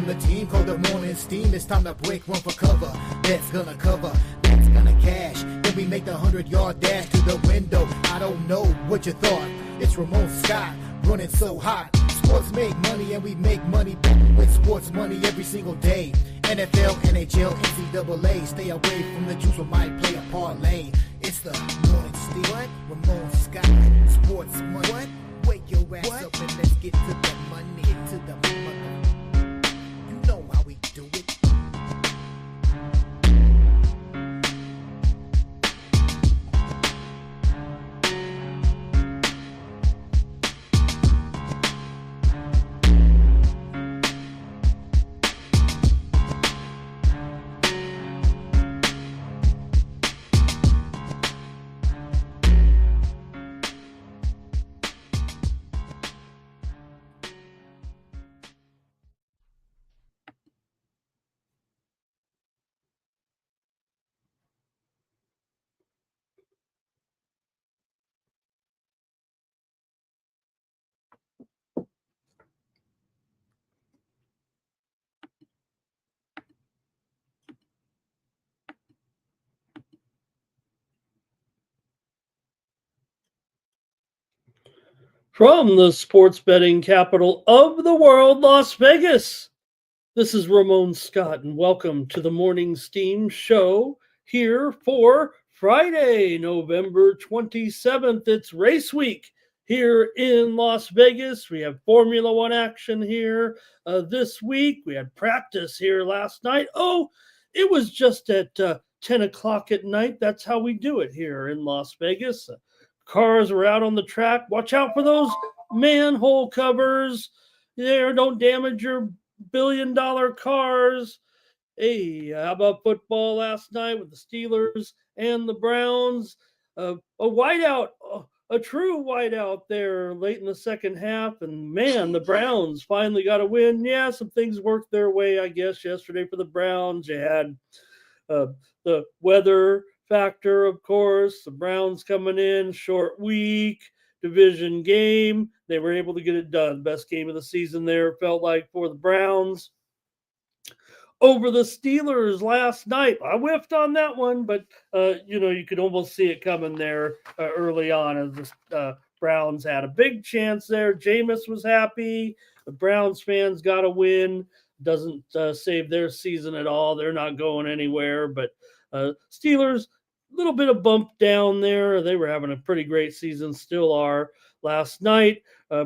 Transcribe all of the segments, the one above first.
from the team called the morning steam. It's time to break one for cover. That's gonna cover, that's gonna cash. Then we make the 100-yard dash to the window. I don't know what you thought. It's Ramon Scott running so hot. Sports make money and we make money with sports money every single day. NFL, NHL, NCAA. Stay away from the juice, we might play a parlay. It's the morning steam. What? Ramon Scott. Sports money. What? Wake your ass up and let's get to the money. Get to the money. You know how we do it. From the sports betting capital of the world, Las Vegas, this is Ramon Scott, and welcome to the Morning Steam Show here for Friday, November 27th. It's race week here in Las Vegas. We have Formula One action here this week. We had practice here last night. Oh, it was just at 10 o'clock at night. That's how we do it here in Las Vegas. Cars were out on the track. Watch out for those manhole covers. There, don't damage your billion-dollar cars. Hey, how about football last night with the Steelers and the Browns? A whiteout, a true whiteout there late in the second half. And, man, the Browns finally got a win. Yeah, some things worked their way, I guess, yesterday for the Browns. You had the weather factor, of course. The Browns coming in, short week, division game. They were able to get it done. Best game of the season there, felt like, for the Browns. Over the Steelers last night. I whiffed on that one, but, you could almost see it coming there early on as the Browns had a big chance there. Jameis was happy. The Browns fans got a win. Doesn't save their season at all. They're not going anywhere, but Steelers, a little bit of bump down there. They were having a pretty great season, still are. Last night,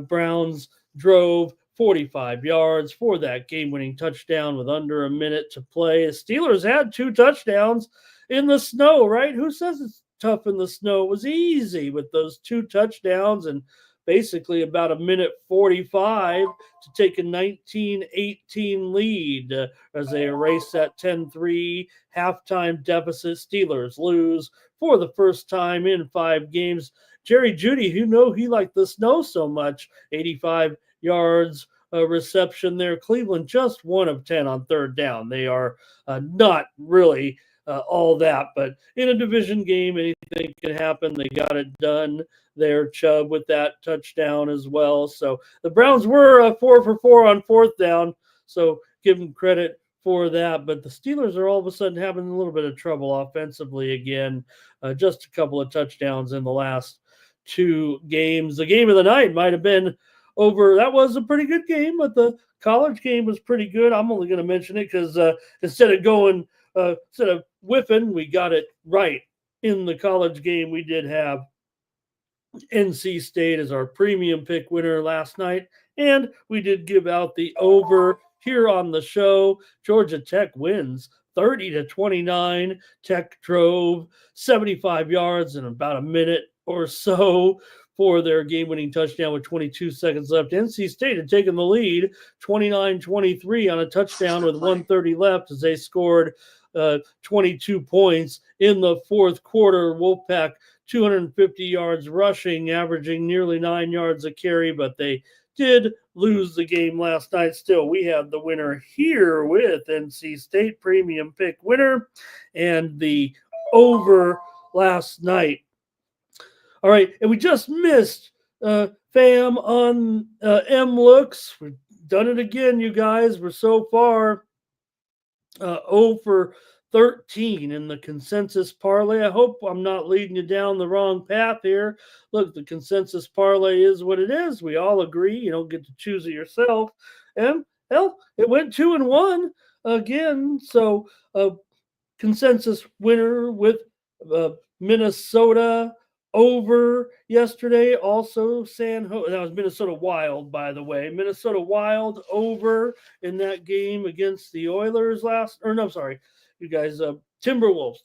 Browns drove 45 yards for that game-winning touchdown with under a minute to play. The Steelers had 2 touchdowns in the snow, right? Who says it's tough in the snow? It was easy with those 2 touchdowns and basically about a minute 45 to take a 19-18 lead as they erase that 10-3 halftime deficit. Steelers lose for the first time in 5 games. Jerry Jeudy, he liked the snow so much, 85 yards reception there. Cleveland just 1 of 10 on third down. They are not really all that, but in a division game, anything can happen. They got it done there. Chubb with that touchdown as well. So the Browns were 4 for 4 on fourth down, so give them credit for that. But the Steelers are all of a sudden having a little bit of trouble offensively again. Just a couple of touchdowns in the last 2 games. The game of the night might have been over. That was a pretty good game, but the college game was pretty good. I'm only going to mention it because instead of whiffing, we got it right in the college game. We did have NC State as our premium pick winner last night, and we did give out the over here on the show. Georgia Tech wins 30-29. Tech drove 75 yards in about a minute or so for their game-winning touchdown with 22 seconds left. NC State had taken the lead 29-23 on a touchdown with 1:30 left as they scored 22 points in the fourth quarter. Wolfpack 250 yards rushing, averaging nearly 9 yards a carry, but they did lose the game last night. Still, we have the winner here with NC State premium pick winner and the over last night. All right, and we just missed Fam on M Looks. We're done it again, you guys. We're so far 0 for 13 in the consensus parlay. I hope I'm not leading you down the wrong path here. Look, the consensus parlay is what it is. We all agree. You don't get to choose it yourself. And hell, it went 2-1 again. So consensus winner with Minnesota over yesterday. Also, that was Minnesota Wild, by the way. Minnesota Wild over in that game against the Oilers you guys, Timberwolves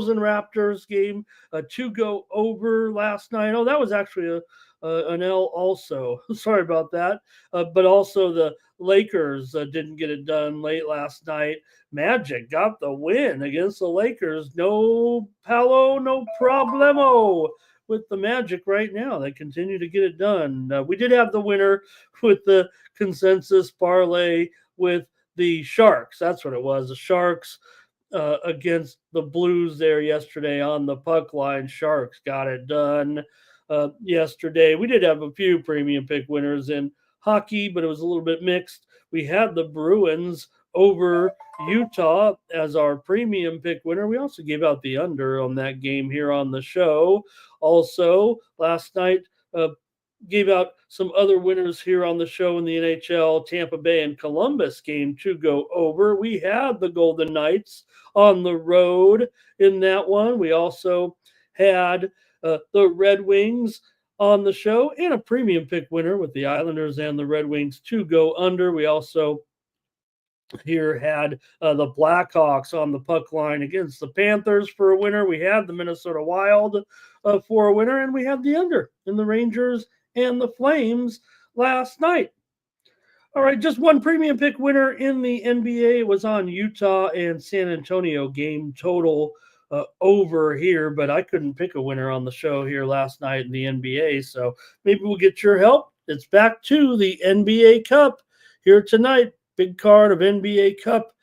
and Raptors game to go over last night. Oh, that was actually an L also. Sorry about that. But also the Lakers didn't get it done late last night. Magic got the win against the Lakers. No palo, no problemo with the Magic right now. They continue to get it done. We did have the winner with the consensus parlay with the Sharks. That's what it was. The Sharks against the Blues there yesterday on the puck line. Sharks got it done yesterday. We did have a few premium pick winners in hockey, but it was a little bit mixed. We had the Bruins over Utah as our premium pick winner. We also gave out the under on that game here on the show. Also, last night, gave out some other winners here on the show in the NHL. Tampa Bay and Columbus game to go over. We had the Golden Knights on the road in that one. We also had the Red Wings on the show and a premium pick winner with the Islanders and the Red Wings to go under. We also here had the Blackhawks on the puck line against the Panthers for a winner. We had the Minnesota Wild for a winner, and we had the under in the Rangers and the Flames last night. All right, just one premium pick winner in the NBA was on Utah and San Antonio game total over here, but I couldn't pick a winner on the show here last night in the NBA, so maybe we'll get your help. It's back to the NBA Cup here tonight. Big card of NBA Cup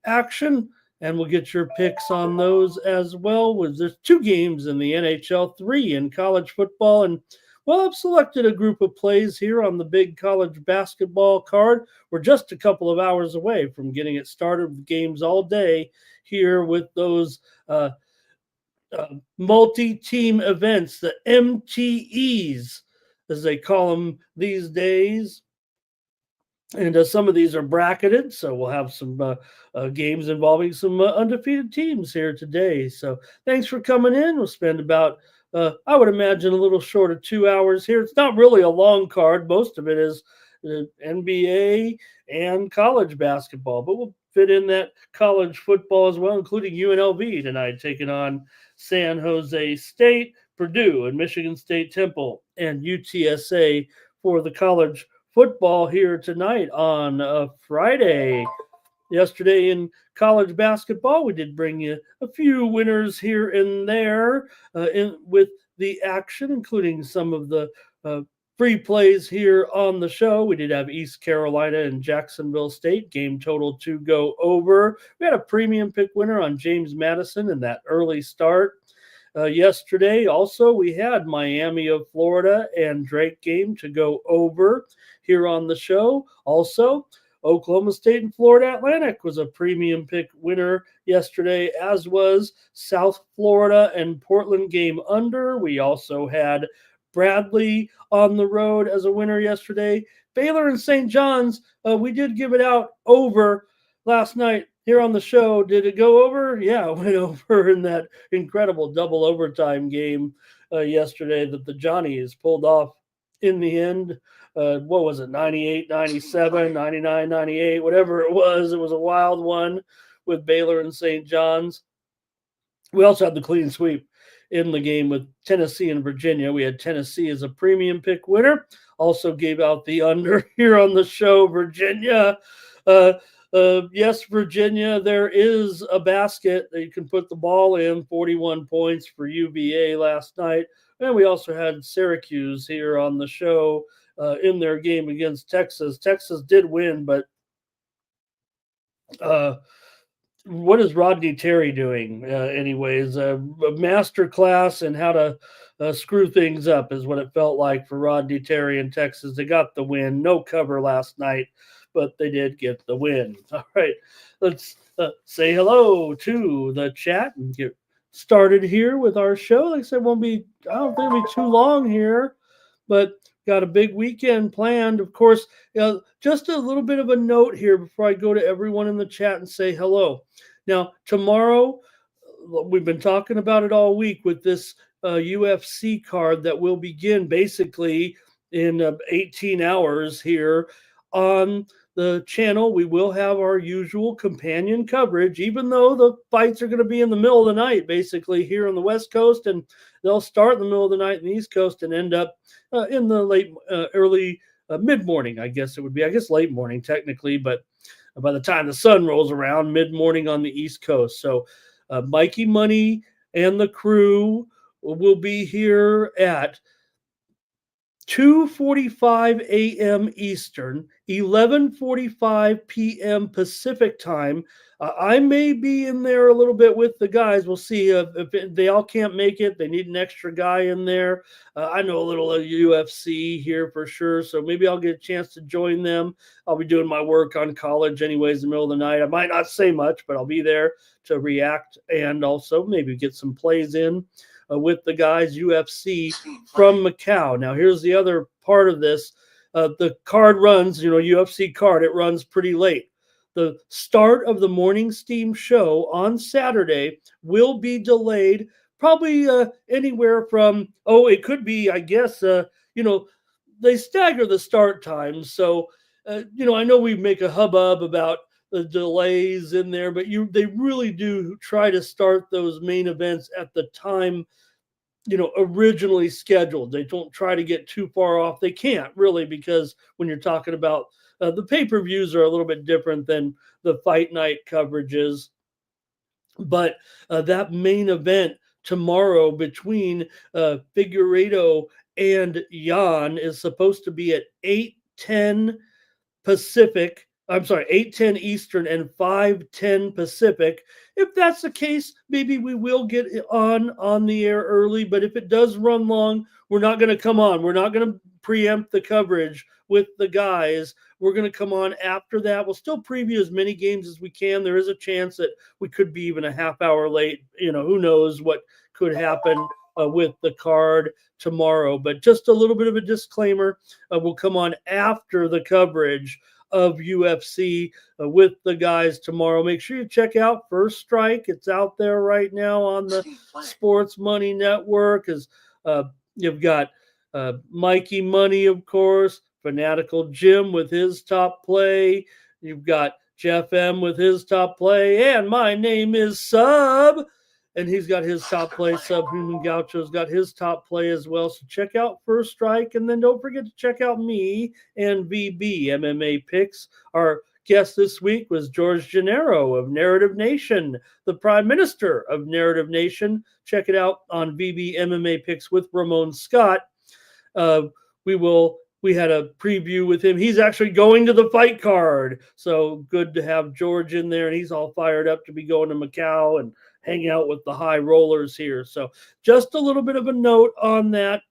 action, and we'll get your picks on those as well. There's 2 games in the NHL, 3 in college football, and well, I've selected a group of plays here on the big college basketball card. We're just a couple of hours away from getting it started with games all day here with those multi-team events, the MTEs, as they call them these days. And some of these are bracketed, so we'll have some games involving some undefeated teams here today. So thanks for coming in. We'll spend about, I would imagine, a little short of 2 hours here. It's not really a long card. Most of it is NBA and college basketball, but we'll fit in that college football as well, including UNLV tonight, taking on San Jose State, Purdue, and Michigan State Temple, and UTSA for the college football here tonight on Friday. Yesterday in college basketball, we did bring you a few winners here and there with the action, including some of the free plays here on the show. We did have East Carolina and Jacksonville State game total to go over. We had a premium pick winner on James Madison in that early start. Yesterday, also, we had Miami of Florida and Drake game to go over here on the show. Also, Oklahoma State and Florida Atlantic was a premium pick winner yesterday, as was South Florida and Portland game under. We also had Bradley on the road as a winner yesterday. Baylor and St. John's, we did give it out over last night here on the show. Did it go over? Yeah, it went over in that incredible double overtime game yesterday that the Johnnies pulled off in the end. What was it, 98, 97, 99, 98, whatever it was. It was a wild one with Baylor and St. John's. We also had the clean sweep in the game with Tennessee and Virginia. We had Tennessee as a premium pick winner. Also gave out the under here on the show. Virginia, yes, Virginia, there is a basket that you can put the ball in, 41 points for UVA last night. And we also had Syracuse here on the show in their game against Texas. Texas did win, but what is Rodney Terry doing anyways? A master class in how to screw things up is what it felt like for Rodney Terry in Texas. They got the win. No cover last night but they did get the win. All right, let's say hello to the chat and get started here with our show. Like I said, I don't think it'll be too long here, but got a big weekend planned. Of course, just a little bit of a note here before I go to everyone in the chat and say hello. Now, tomorrow, we've been talking about it all week with this UFC card that will begin basically in 18 hours here on the channel. We will have our usual companion coverage, even though the fights are going to be in the middle of the night, basically here on the West Coast, and they'll start in the middle of the night in the East Coast and end up in the early mid-morning, I guess it would be. I guess late morning technically, but by the time the sun rolls around, mid-morning on the East Coast. So Mikey Money and the crew will be here at 2:45 a.m. Eastern, 11:45 p.m. Pacific time. I may be in there a little bit with the guys. We'll see if they all can't make it. They need an extra guy in there. I know a little of UFC here for sure, so maybe I'll get a chance to join them. I'll be doing my work on college anyways in the middle of the night. I might not say much, but I'll be there to react and also maybe get some plays in with the guys UFC from Macau. Now, here's the other part of this. The card runs, UFC card, it runs pretty late. The start of the morning steam show on Saturday will be delayed probably anywhere from, it could be, I guess, they stagger the start times. So, I know we make a hubbub about the delays in there, but they really do try to start those main events at the time originally scheduled. They don't try to get too far off. They can't really, because when you're talking about the pay-per-views are a little bit different than the fight night coverages. But that main event tomorrow between Figueiredo and Jan is supposed to be at 8:10 Pacific. I'm sorry, 8:10 Eastern and 5:10 Pacific. If that's the case, maybe we will get on the air early. But if it does run long, we're not going to come on. We're not going to preempt the coverage with the guys. We're going to come on after that. We'll still preview as many games as we can. There is a chance that we could be even a half hour late. Who knows what could happen with the card tomorrow. But just a little bit of a disclaimer. We'll come on after the coverage of UFC with the guys tomorrow. Make sure you check out First Strike. It's out there right now on the Sports Money Network. You've got Mikey Money, of course, Fanatical Jim with his top play. You've got Jeff M with his top play, and my name is Sub, and he's got his top play. Subhuman Gaucho's got his top play as well. So check out First Strike, and then don't forget to check out me and VB MMA Picks. Our guest this week was George Gennaro of Narrative Nation, the Prime Minister of Narrative Nation. Check it out on VB MMA Picks with Ramon Scott. We had a preview with him. He's actually going to the fight card. So good to have George in there, and he's all fired up to be going to Macau and hanging out with the high rollers here. So just a little bit of a note on that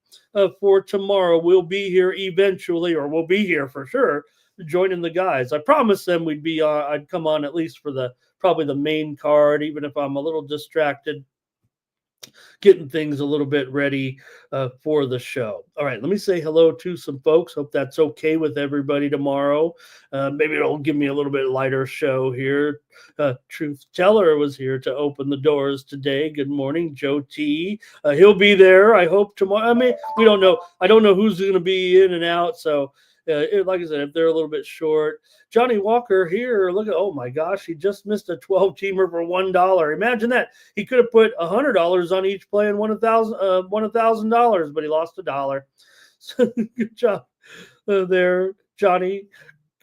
for tomorrow. We'll be here eventually, or we'll be here for sure, joining the guys. I promised them I'd come on at least for probably the main card, even if I'm a little distracted, getting things a little bit ready for the show. All right, let me say hello to some folks. Hope that's okay with everybody tomorrow. Maybe it'll give me a little bit lighter show here. Truth Teller was here to open the doors today. Good morning, Joe T. He'll be there, I hope, tomorrow. I mean, we don't know. I don't know who's going to be in and out, so like I said, if they're a little bit short. Johnny Walker here, look at, oh my gosh, he just missed a 12-teamer for $1. Imagine that. He could have put $100 on each play and won $1,000, but he lost $1. So good job there, Johnny.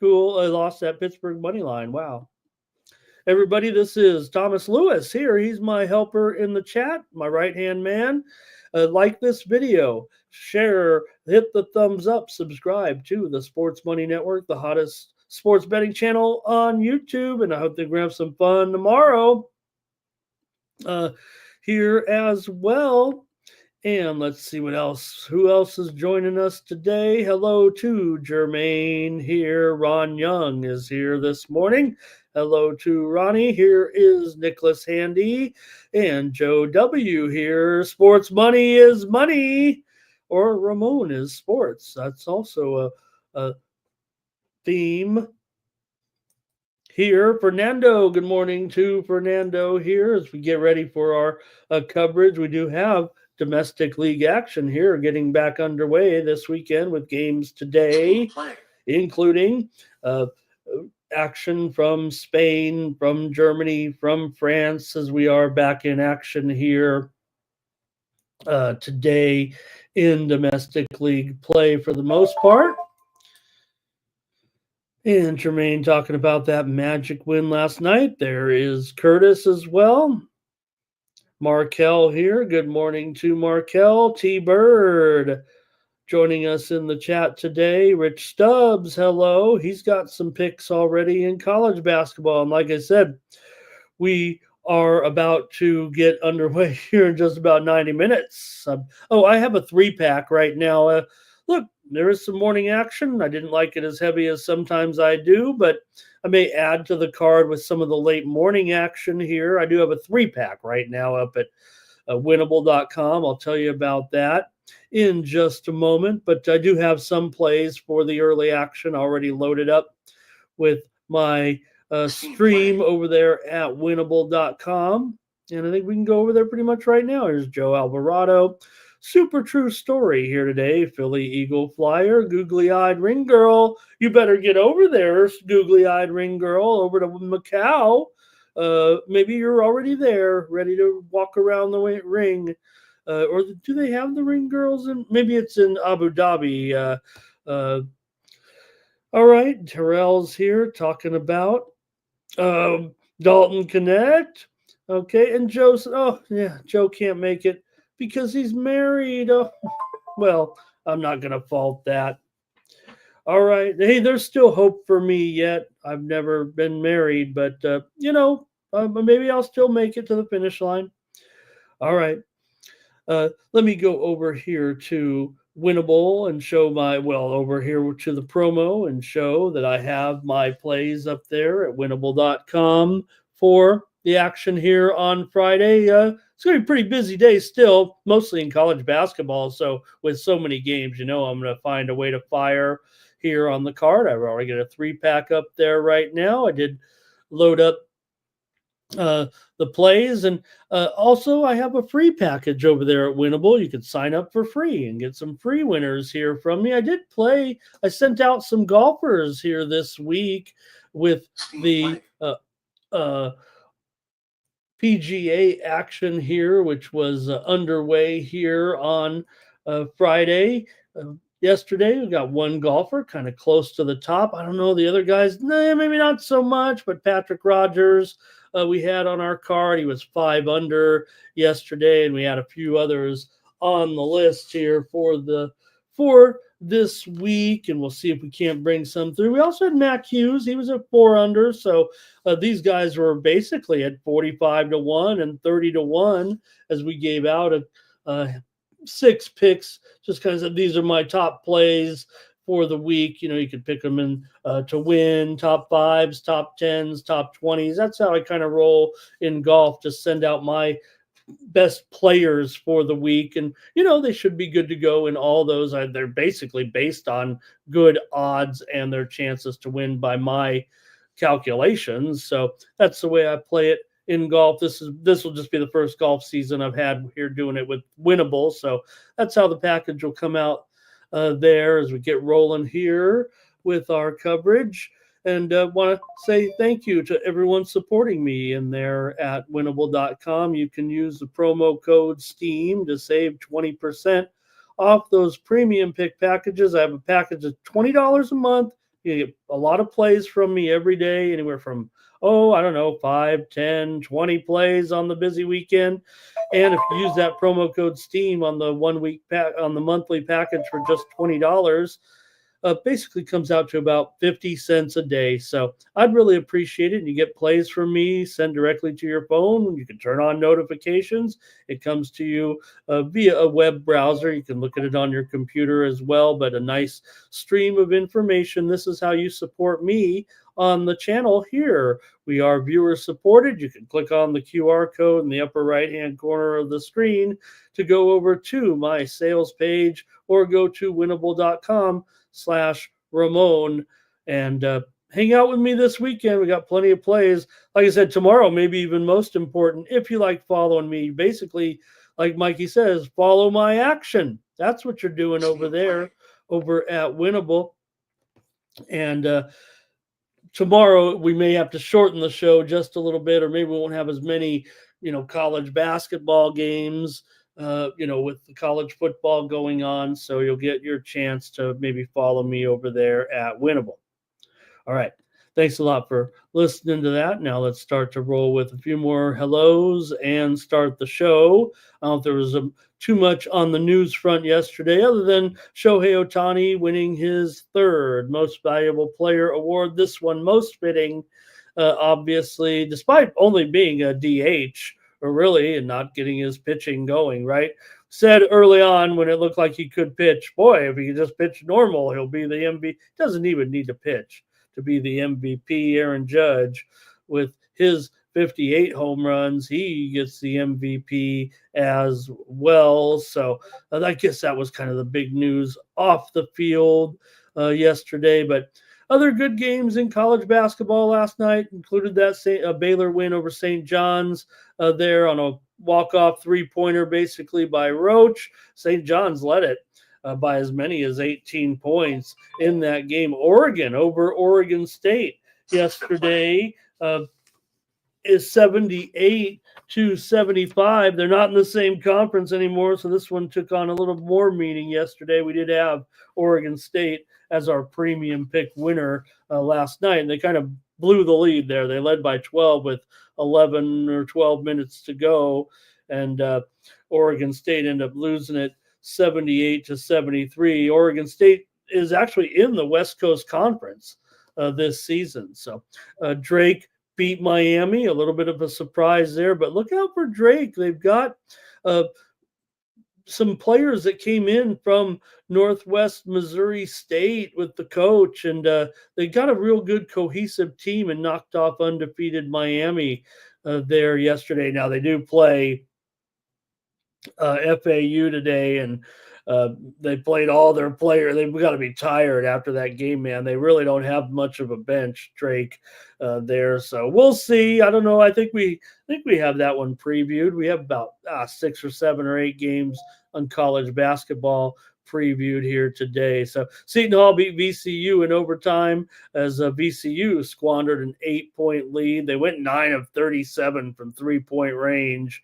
Cool. I lost that Pittsburgh money line. Wow. Everybody, this is Thomas Lewis here. He's my helper in the chat, my right-hand man. Like this video, share, hit the thumbs up, subscribe to the Sports Money Network, the hottest sports betting channel on YouTube, and I hope they have some fun tomorrow here as well. And let's see what else. Who else is joining us today? Hello to Jermaine here. Ron Young is here this morning. Hello to Ronnie. Here is Nicholas Handy and Joe W. here. Sports money is money, or Ramon is sports. That's also a theme here. Fernando, good morning to Fernando here as we get ready for our coverage. We do have domestic league action here getting back underway this weekend with games today, including action from Spain, from Germany, from France, as we are back in action here today in domestic league play for the most part. And Jermaine talking about that Magic win last night. There is Curtis as well. Markel here. Good morning to Markel. T-Bird joining us in the chat today. Rich Stubbs, hello. He's got some picks already in college basketball. And like I said, we are about to get underway here in just about 90 minutes. I have a 3-pack right now. Look, there is some morning action. I didn't like it as heavy as sometimes I do, but I may add to the card with some of the late morning action here. I do have a 3-pack right now up at winnable.com. I'll tell you about that in just a moment, but I do have some plays for the early action already loaded up with my stream over there at winnable.com. And I think we can go over there pretty much right now. Here's Joe Alvarado. Super true story here today. Philly Eagle Flyer, googly-eyed ring girl. You better get over there, googly-eyed ring girl, over to Macau. Maybe you're already there, ready to walk around the ring. Or do they have the ring girls in? Maybe it's in Abu Dhabi. All right, Terrell's here talking about Dalton Connect. Okay, and Joe said, oh, yeah, Joe can't make it because he's married. Oh, well, I'm not going to fault that. All right. Hey, there's still hope for me yet. I've never been married, but, maybe I'll still make it to the finish line. All right. Let me go over here to Winnable and show over here to the promo and show that I have my plays up there at winnable.com for the action here on Friday. It's going to be a pretty busy day still, mostly in college basketball. So with so many games, I'm going to find a way to fire here on the card. I've already got a 3-pack up there right now. I did load up the plays, and also I have a free package over there at Winnable. You can sign up for free and get some free winners here from me. I sent out some golfers here this week with the PGA action here, which was underway here on Friday. Yesterday, we got one golfer kind of close to the top. I don't know the other guys, maybe not so much, but Patrick Rogers we had on our card. He was 5 under yesterday, and we had a few others on the list here for this week, and we'll see if we can't bring some through. We also had Mac Hughes. He was at 4 under, so these guys were basically at 45-1 and 30-1 as we gave out 6 picks. Just kind of said, these are my top plays for the week. You could pick them in to win, top 5s, top 10s, top 20s. That's how I kind of roll in golf, just send out my best players for the week. And, they should be good to go in all those. They're basically based on good odds and their chances to win by my calculations. So that's the way I play it in golf. This will just be the first golf season I've had here doing it with Winnable. So that's how the package will come out there as we get rolling here with our coverage. And want to say thank you to everyone supporting me in there at winnable.com. You can use the promo code STEAM to save 20% off those premium pick packages. I have a package of $20 a month. You get a lot of plays from me every day, anywhere from 5, 10, 20 plays on the busy weekend. And if you use that promo code STEAM on the 1 week on the monthly package for just $20, basically comes out to about 50 cents a day. So I'd really appreciate it. And you get plays from me sent directly to your phone. You can turn on notifications. It comes to you via a web browser. You can look at it on your computer as well, but a nice stream of information. This is how you support me on the channel here. We are viewer supported. You can click on the QR code in the upper right hand corner of the screen to go over to my sales page or go to winnable.com/Ramon and hang out with me this weekend. We got plenty of plays. Like I said, tomorrow, maybe even most important, if you like following me, basically, like Mikey says, follow my action. That's what you're doing over there, over at Winnable. And tomorrow we may have to shorten the show just a little bit, or maybe we won't have as many, college basketball games, with the college football going on. So you'll get your chance to maybe follow me over there at Winnable. All right. Thanks a lot for listening to that. Now let's start to roll with a few more hellos and start the show. I don't know if there was too much on the news front yesterday other than Shohei Ohtani winning his third most valuable player award. This one most fitting, obviously, despite only being a DH, or really, and not getting his pitching going, right? Said early on when it looked like he could pitch, boy, if he could just pitch normal, he'll be the MVP. Doesn't even need to pitch to be the MVP. Aaron Judge, with his 58 home runs, he gets the MVP as well. So I guess that was kind of the big news off the field yesterday. But other good games in college basketball last night included that Baylor win over St. John's there on a walk-off three-pointer basically by Roach. St. John's led it by as many as 18 points in that game. Oregon over Oregon State yesterday is 78-75. They're not in the same conference anymore, so this one took on a little more meaning yesterday. We did have Oregon State as our premium pick winner last night, and they kind of blew the lead there. They led by 12 with 11 or 12 minutes to go, and Oregon State ended up losing it 78-73. Oregon State is actually in the West Coast Conference this season. So Drake beat Miami, a little bit of a surprise there, but look out for Drake. They've got some players that came in from Northwest Missouri State with the coach, and they got a real good cohesive team and knocked off undefeated Miami there yesterday. Now they do play FAU today, and they played all their players. They've got to be tired after that game, man. They really don't have much of a bench, Drake, there. So we'll see. I don't know. I think we have that one previewed. We have about 6 or 7 or 8 games on college basketball previewed here today. So Seton Hall beat VCU in overtime as VCU squandered an 8-point lead. They went 9 of 37 from 3-point range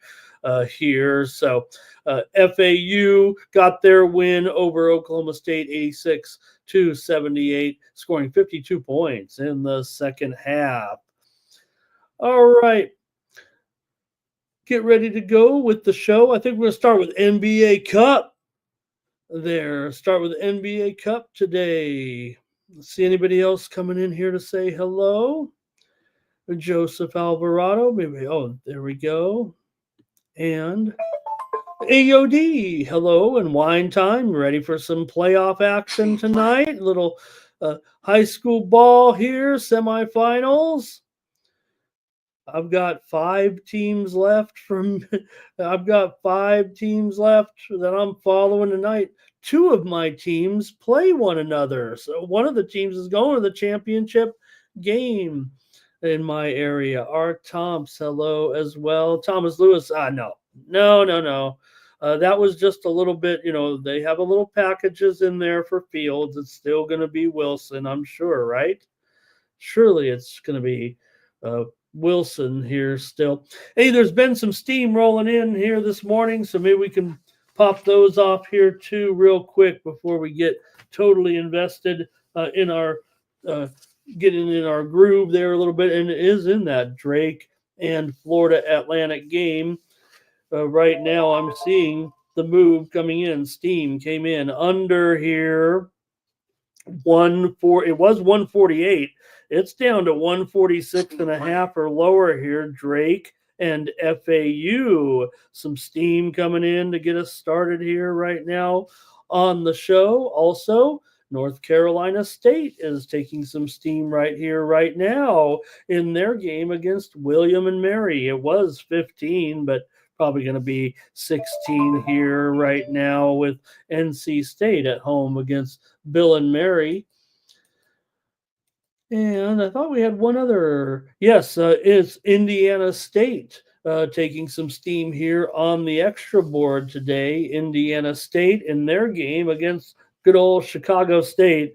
here. So FAU got their win over Oklahoma State 86-78, scoring 52 points in the second half. All right. Get ready to go with the show. I think we're going to start with NBA Cup there. Start with NBA Cup today. Let's see anybody else coming in here to say hello. Joseph Alvarado, maybe. Oh, there we go. And AOD, hello, and wine time. Ready for some playoff action tonight? A little high school ball here, semifinals. I've got 5 teams left I've got 5 teams left that I'm following tonight. 2 of my teams play one another. So one of the teams is going to the championship game in my area. Art Tomps, hello as well. Thomas Lewis, no. That was just a little bit, they have a little packages in there for Fields. It's still going to be Wilson, I'm sure, right? Surely it's going to be Wilson here still. Hey, there's been some steam rolling in here this morning, so maybe we can pop those off here too real quick before we get totally invested in our getting in our groove there a little bit. And it is in that Drake and Florida Atlantic game. Right now I'm seeing the move coming in. Steam came in under here It was 148. It's down to 146 and a half or lower here. Drake and FAU. Some steam coming in to get us started here right now on the show. Also, North Carolina State is taking some steam right here, right now in their game against William and Mary. It was 15, but probably going to be 16 here right now with NC State at home against Bill and Mary. And I thought we had one other. Yes, it's Indiana State taking some steam here on the extra board today. Indiana State in their game against good old Chicago State.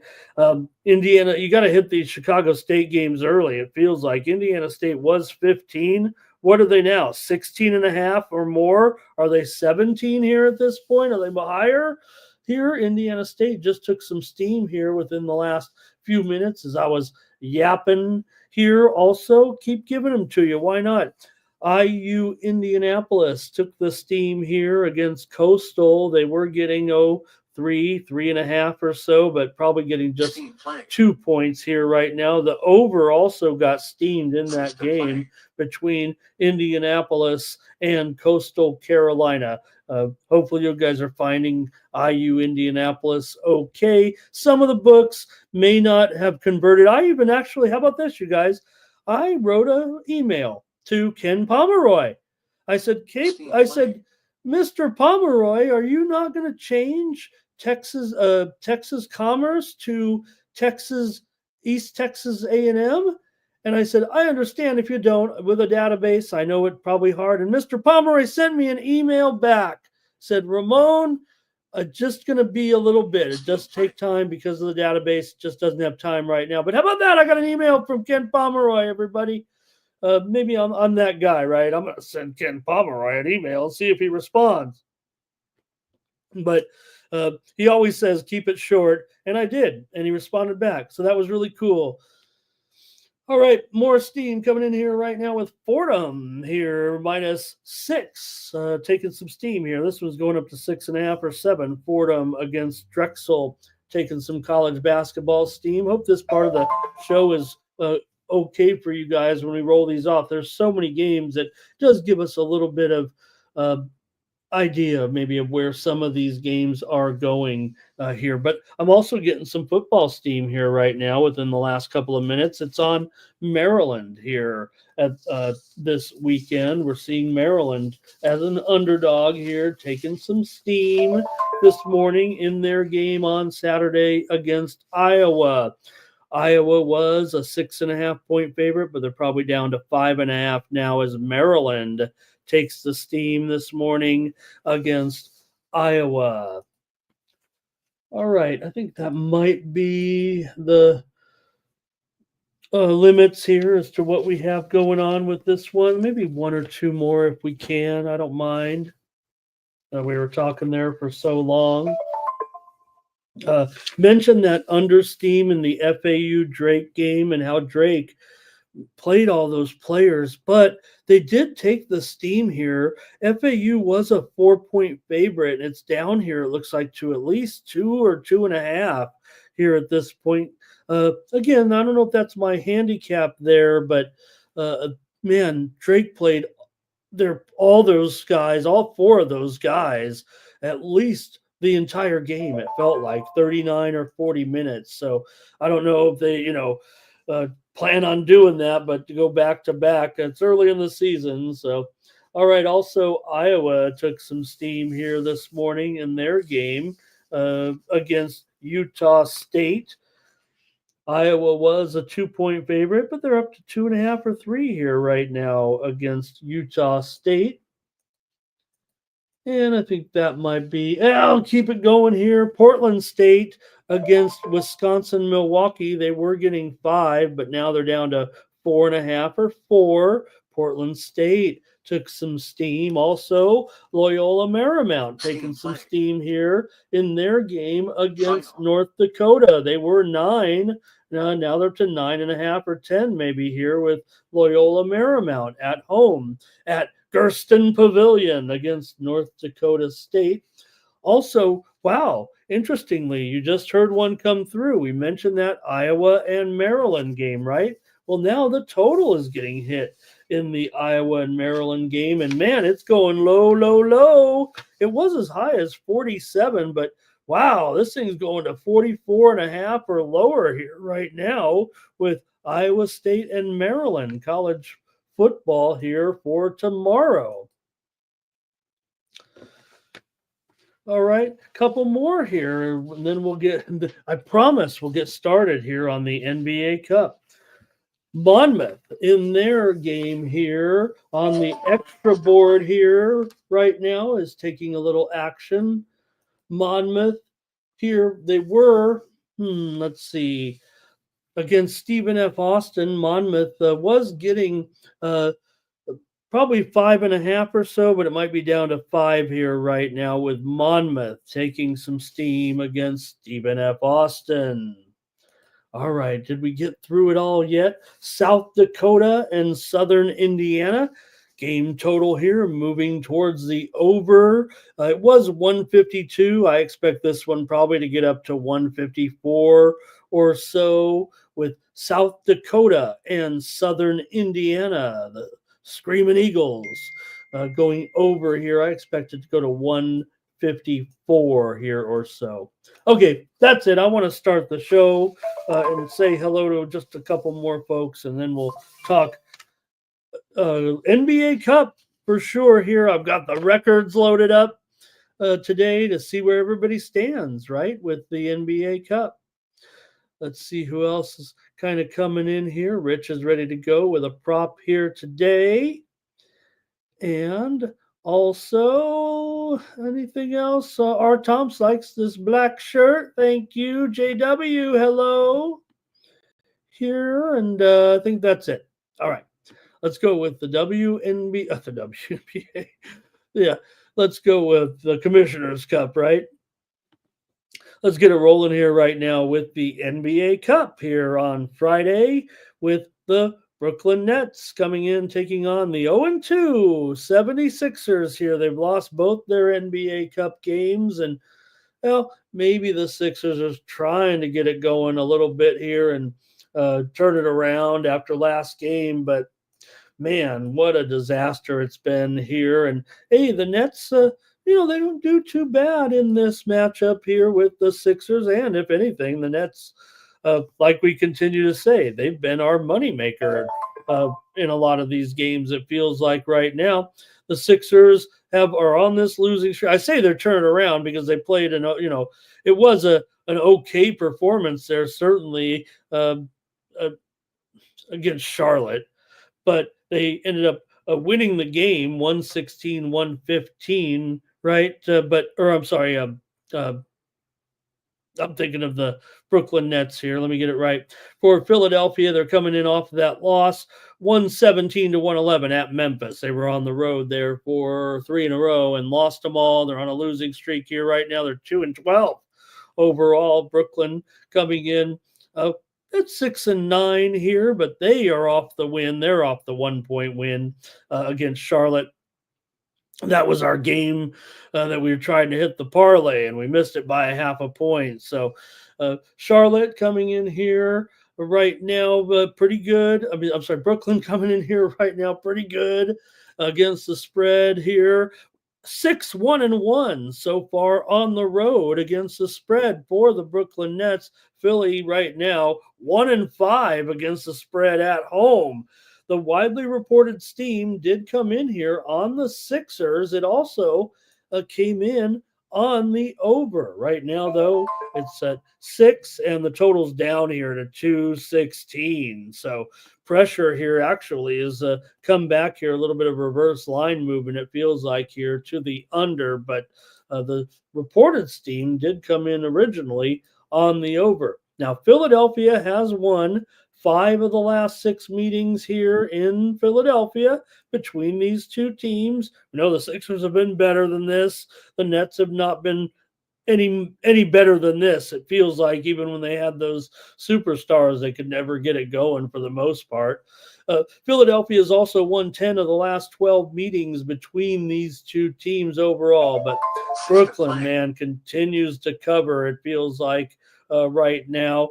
Indiana, you got to hit these Chicago State games early. It feels like Indiana State was 15. What are they now? 16 and a half or more? Are they 17 here at this point? Are they higher? Here, Indiana State just took some steam here within the last few minutes as I was yapping here. Also, keep giving them to you. Why not? IU Indianapolis took the steam here against Coastal. They were getting 3.5 or so, but probably getting just 2 points here right now. The over also got steamed in that game between Indianapolis and Coastal Carolina. Hopefully you guys are finding IU Indianapolis okay. Some of the books may not have converted. I even actually, how about this, you guys? I wrote an email to Ken Pomeroy. I said, Mr. Pomeroy, are you not going to change Texas Commerce to East Texas A&M? And I said, I understand if you don't. With a database, I know it's probably hard. And Mr. Pomeroy sent me an email back. Said, Ramon, just going to be a little bit. It does take time because of the database. It just doesn't have time right now. But how about that? I got an email from Ken Pomeroy, everybody. Maybe I'm that guy, right? I'm going to send Ken Pomeroy an email and see if he responds. But he always says, keep it short. And I did. And he responded back. So that was really cool. All right, more steam coming in here right now with Fordham here, -6, taking some steam here. This one's going up to 6.5 or 7. Fordham against Drexel, taking some college basketball steam. Hope this part of the show is okay for you guys when we roll these off. There's so many games that does give us a little bit of idea maybe of where some of these games are going here. But I'm also getting some football steam here right now within the last couple of minutes. It's on Maryland here at this weekend. We're seeing Maryland as an underdog here, taking some steam this morning in their game on Saturday against Iowa. Iowa was a 6.5 point favorite, but they're probably down to 5.5 now as Maryland takes the steam this morning against Iowa. All right, I think that might be the limits here as to what we have going on with this one. Maybe one or two more if we can. I don't mind. We were talking there for so long. Mentioned that under steam in the FAU Drake game and how Drake played all those players, but they did take the steam here. FAU was a 4-point favorite, and it's down here, it looks like, to at least 2 or 2.5 here at this point. Again, I don't know if that's my handicap there, but man, Drake played all those guys, all 4 of those guys, at least the entire game. It felt like 39 or 40 minutes. So I don't know if they, plan on doing that, but to go back to back, it's early in the season. So, all right. Also, Iowa took some steam here this morning in their game against Utah State. Iowa was a 2-point favorite, but they're up to 2.5 or 3 here right now against Utah State. And I think that might be, I'll keep it going here. Portland State against Wisconsin-Milwaukee. They were getting 5, but now they're down to 4.5 or 4. Portland State took some steam. Also, Loyola Marymount taking some steam here in their game against North Dakota. They were 9. Now they're to 9.5 or 10 maybe here with Loyola Marymount at home at Gersten Pavilion against North Dakota State. Also, Wow, interestingly, you just heard one come through. We mentioned that Iowa and Maryland game, right? Well, now the total is getting hit in the Iowa and Maryland game. And man, it's going low, low, low. It was as high as 47, but wow, this thing's going to 44 and a half or lower here right now with Iowa State and Maryland college football here for tomorrow. All right, a couple more here, and then I promise we'll get started here on the NBA Cup. Monmouth in their game here on the extra board here right now is taking a little action. Monmouth here, they were, let's see, against Stephen F. Austin. Monmouth was getting probably 5.5 or so, but it might be down to 5 here right now with Monmouth taking some steam against Stephen F. Austin. All right, did we get through it all yet? South Dakota and Southern Indiana. Game total here moving towards the over. It was 152. I expect this one probably to get up to 154 or so with South Dakota and Southern Indiana. The Screaming Eagles going over here. I expect it to go to 154 here or so. Okay, that's it. I want to start the show and say hello to just a couple more folks, and then we'll talk NBA Cup for sure here. I've got the records loaded up today to see where everybody stands, right, with the NBA Cup. Let's see who else is kind of coming in here. Rich is ready to go with a prop here today. And also, anything else? R. Tomps likes this black shirt. Thank you. JW, hello. Here, and I think that's it. All right. Let's go with the WNBA. The WNBA. Yeah. Let's go with the Commissioner's Cup, right? Let's get it rolling here right now with the NBA Cup here on Friday with the Brooklyn Nets coming in, taking on the 0-2 76ers here. They've lost both their NBA Cup games, and well, maybe the Sixers are trying to get it going a little bit here and turn it around after last game, but man, what a disaster it's been here. And hey, the Nets, they don't do too bad in this matchup here with the Sixers. And if anything, the Nets, like we continue to say, they've been our moneymaker in a lot of these games. It feels like right now the Sixers are on this losing streak. I say they're turning around because they played it was an okay performance there, certainly against Charlotte, but they ended up winning the game 116-115, right? I'm thinking of the Brooklyn Nets here. Let me get it right. For Philadelphia, they're coming in off of that loss, 117-111 at Memphis. They were on the road there for 3 in a row and lost them all. They're on a losing streak here right now. They're 2-12 overall. Brooklyn coming in at 6-9 here, but they are off the win. They're off the 1-point win against Charlotte. That was our game that we were trying to hit the parlay, and we missed it by 0.5 point. So Charlotte coming in here right now pretty good. Brooklyn coming in here right now pretty good against the spread here. 6-1-1 so far on the road against the spread for the Brooklyn Nets. Philly right now 1-5 against the spread at home. The widely reported steam did come in here on the Sixers. It also came in on the over. Right now, though, it's at 6, and the total's down here to 216. So pressure here actually is come back here, a little bit of reverse line movement, it feels like, here to the under. But the reported steam did come in originally on the over. Now, Philadelphia has won 5 of the last 6 meetings here in Philadelphia between these two teams. We know the Sixers have been better than this. The Nets have not been any better than this. It feels like even when they had those superstars, they could never get it going for the most part. Philadelphia has also won 10 of the last 12 meetings between these two teams overall. But Brooklyn, man, continues to cover, it feels like right now.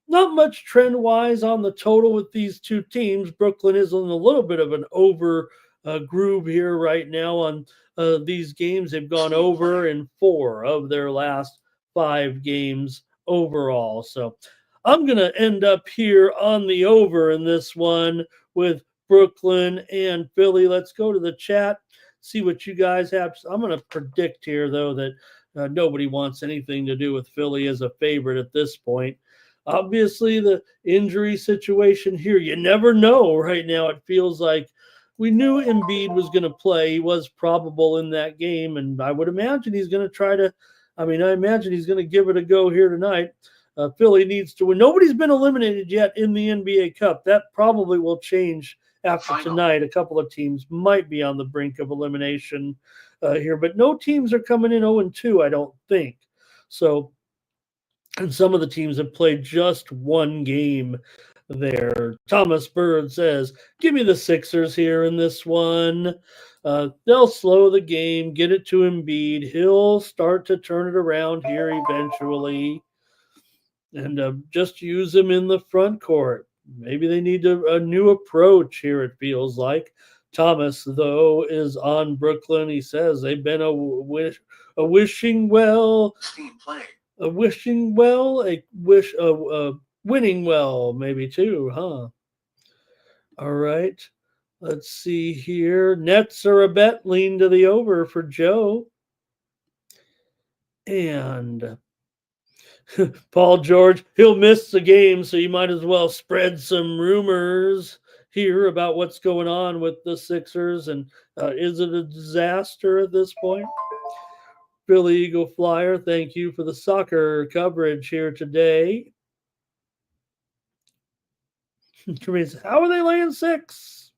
Not much trend-wise on the total with these two teams. Brooklyn is in a little bit of an over groove here right now on these games. They've gone over in 4 of their last 5 games overall. So I'm going to end up here on the over in this one with Brooklyn and Philly. Let's go to the chat, see what you guys have. I'm going to predict here, though, that nobody wants anything to do with Philly as a favorite at this point. Obviously, the injury situation here, you never know right now. It feels like we knew Embiid was going to play. He was probable in that game, and I would imagine he's going to try to – I imagine he's going to give it a go here tonight. Philly needs to win. Nobody's been eliminated yet in the NBA Cup. That probably will change after tonight. A couple of teams might be on the brink of elimination here, but no teams are coming in 0-2, I don't think. So – and some of the teams have played just one game there. Thomas Bird says, give me the Sixers here in this one. They'll slow the game, get it to Embiid. He'll start to turn it around here eventually. And just use him in the front court. Maybe they need a new approach here, it feels like. Thomas, though, is on Brooklyn. He says they've been a wishing well. Team play. A wishing well, a winning well, maybe too, huh? All right. Let's see here. Nets are a bet. Lean to the over for Joe. And Paul George, he'll miss the game, so you might as well spread some rumors here about what's going on with the Sixers. And is it a disaster at this point? Philly Eagle Flyer, thank you for the soccer coverage here today. How are they laying 6?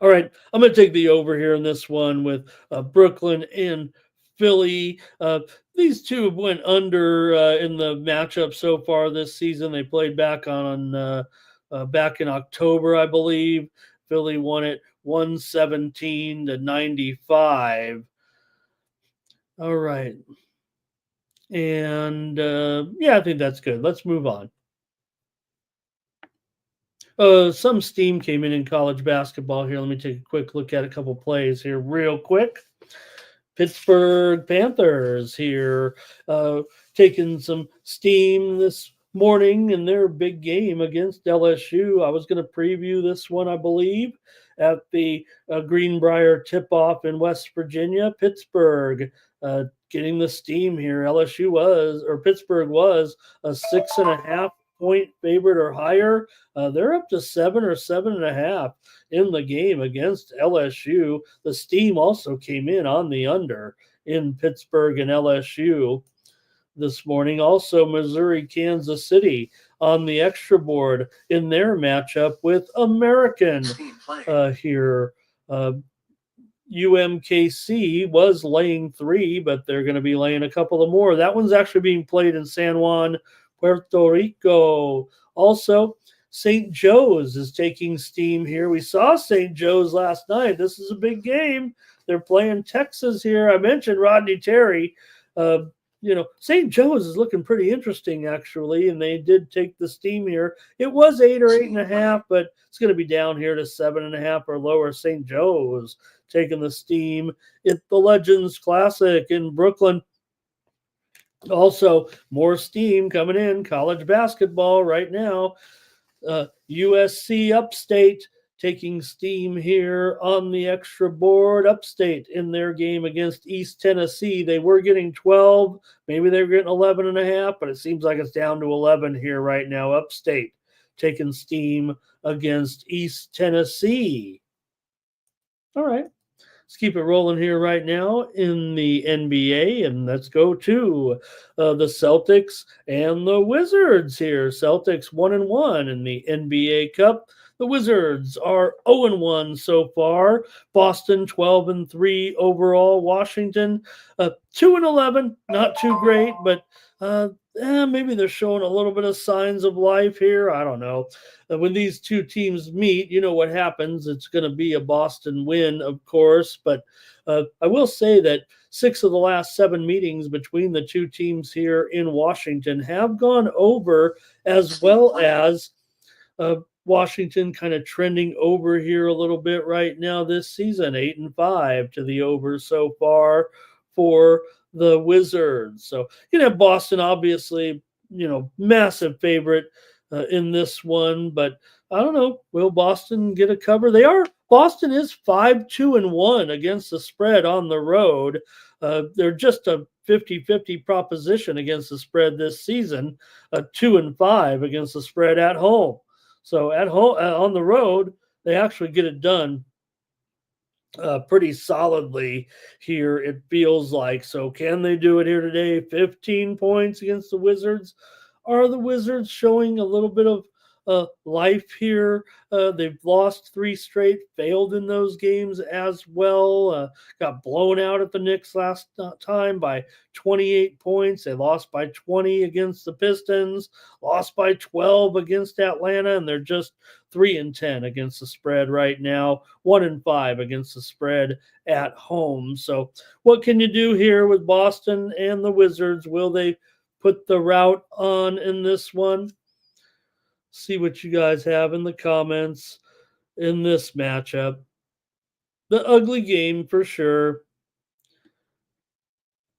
All right, I'm going to take the over here in this one with Brooklyn and Philly. These two have went under in the matchup so far this season. They played back in October, I believe. Philly won it 117-95. All right. And I think that's good. Let's move on. Some steam came in college basketball here. Let me take a quick look at a couple plays here real quick. Pittsburgh Panthers here taking some steam this morning in their big game against LSU. I was going to preview this one, I believe, at the Greenbrier tip-off in West Virginia. Pittsburgh getting the steam here. Pittsburgh was a 6.5 point favorite or higher. They're up to 7 or 7.5 in the game against LSU. The steam also came in on the under in Pittsburgh and LSU this morning. Also, Missouri, Kansas City on the extra board in their matchup with American here. UMKC was laying 3, but they're going to be laying a couple of more. That one's actually being played in San Juan, Puerto Rico. Also, St. Joe's is taking steam here. We saw St. Joe's last night. This is a big game. They're playing Texas here. I mentioned Rodney Terry. St. Joe's is looking pretty interesting, actually, and they did take the steam here. It was 8 or 8.5, but it's going to be down here to 7.5 or lower. St. Joe's taking the steam at the Legends Classic in Brooklyn. Also, more steam coming in college basketball right now. USC Upstate taking steam here on the extra board. Upstate in their game against East Tennessee. They were getting 12. Maybe they were getting 11.5, but it seems like it's down to 11 here right now. Upstate taking steam against East Tennessee. All right. Let's keep it rolling here right now in the NBA, and let's go to the Celtics and the Wizards here. Celtics 1-1 in the NBA Cup. The Wizards are 0-1 so far. Boston 12-3 overall. Washington 2-11, not too great, but maybe they're showing a little bit of signs of life here. I don't know. When these two teams meet, you know what happens. It's going to be a Boston win, of course. But I will say that 6 of the last 7 meetings between the two teams here in Washington have gone over, as well as Washington kind of trending over here a little bit right now this season, 8-5 to the over so far for the Wizards. So you know Boston, obviously, massive favorite in this one, but I don't know. Will Boston get a cover? Boston is 5-2-1 against the spread on the road. They're just a 50-50 proposition against the spread this season, 2-5 against the spread at home. So at home, on the road, they actually get it done pretty solidly here, it feels like. So can they do it here today? 15 points against the Wizards. Are the Wizards showing a little bit of life here? They've lost 3 straight, failed in those games as well. Got blown out at the Knicks last time by 28 points. They lost by 20 against the Pistons, lost by 12 against Atlanta, and they're just 3-10 against the spread right now, 1-5 against the spread at home. So what can you do here with Boston and the Wizards? Will they put the route on in this one? See what you guys have in the comments in this matchup. The ugly game for sure.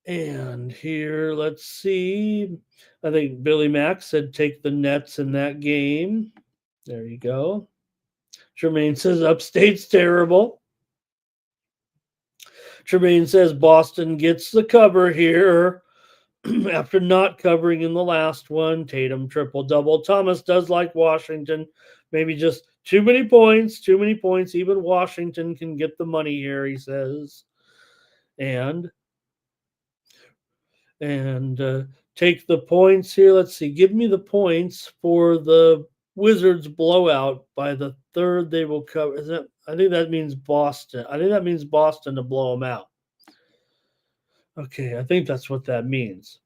And here, let's see. I think Billy Mack said take the Nets in that game. There you go. Tremaine says Upstate's terrible. Tremaine says Boston gets the cover here after not covering in the last one. Tatum triple-double. Thomas does like Washington. Maybe just too many points. Even Washington can get the money here, he says. And take the points here. Let's see. Give me the points for the Wizards blowout. By the third, they will cover. I think that means Boston. I think that means Boston to blow them out. Okay, I think that's what that means.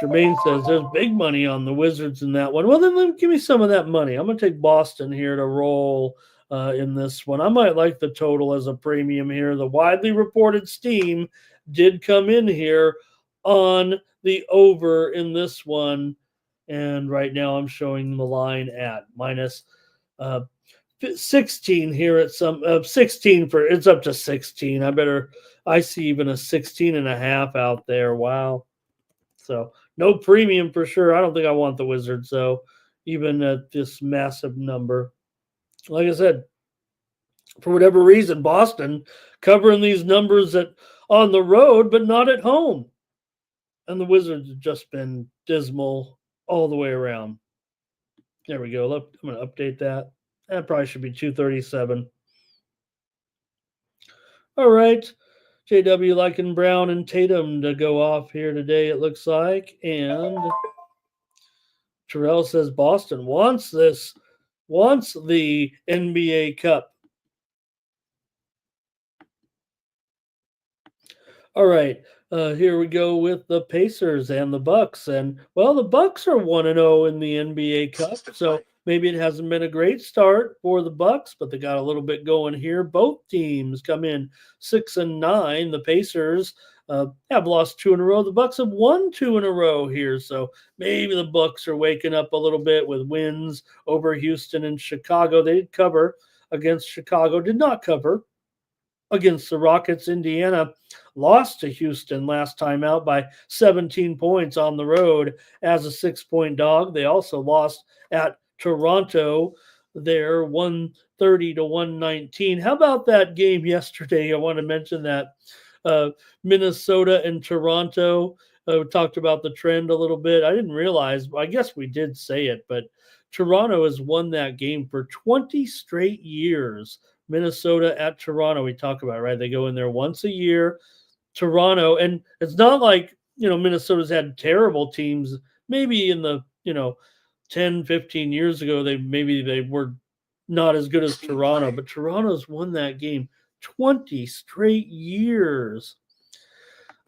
Jermaine says there's big money on the Wizards in that one. Well, then give me some of that money. I'm going to take Boston here to roll in this one. I might like the total as a premium here. The widely reported steam did come in here on the over in this one. And right now I'm showing the line at minus 16 here at some 16 for it's up to 16. I see even a 16.5 out there. Wow. So no premium for sure. I don't think I want the Wizards though, even at this massive number. Like I said, for whatever reason, Boston covering these numbers on the road, but not at home. And the Wizards have just been dismal all the way around. There we go. I'm going to update that. That probably should be 237. All right. JW liking Brown and Tatum to go off here today, it looks like. And Terrell says Boston wants the NBA Cup. All right. Here we go with the Pacers and the Bucks. And, well, the Bucks are 1-0 in the NBA Cup. So maybe it hasn't been a great start for the Bucks, but they got a little bit going here. Both teams come in 6-9. The Pacers have lost 2 in a row. The Bucks have won 2 in a row here. So maybe the Bucks are waking up a little bit with wins over Houston and Chicago. They did cover against Chicago, did not cover against the Rockets. Indiana lost to Houston last time out by 17 points on the road as a 6-point dog. They also lost at Toronto there 130-119. How about that game yesterday? I want to mention that Minnesota and Toronto. We talked about the trend a little bit. I didn't realize, I guess we did say it, but Toronto has won that game for 20 straight years. Minnesota at Toronto, we talk about, right? They go in there once a year. Toronto, and it's not like, Minnesota's had terrible teams. Maybe in the, 10, 15 years ago, they were not as good as Toronto, but Toronto's won that game 20 straight years.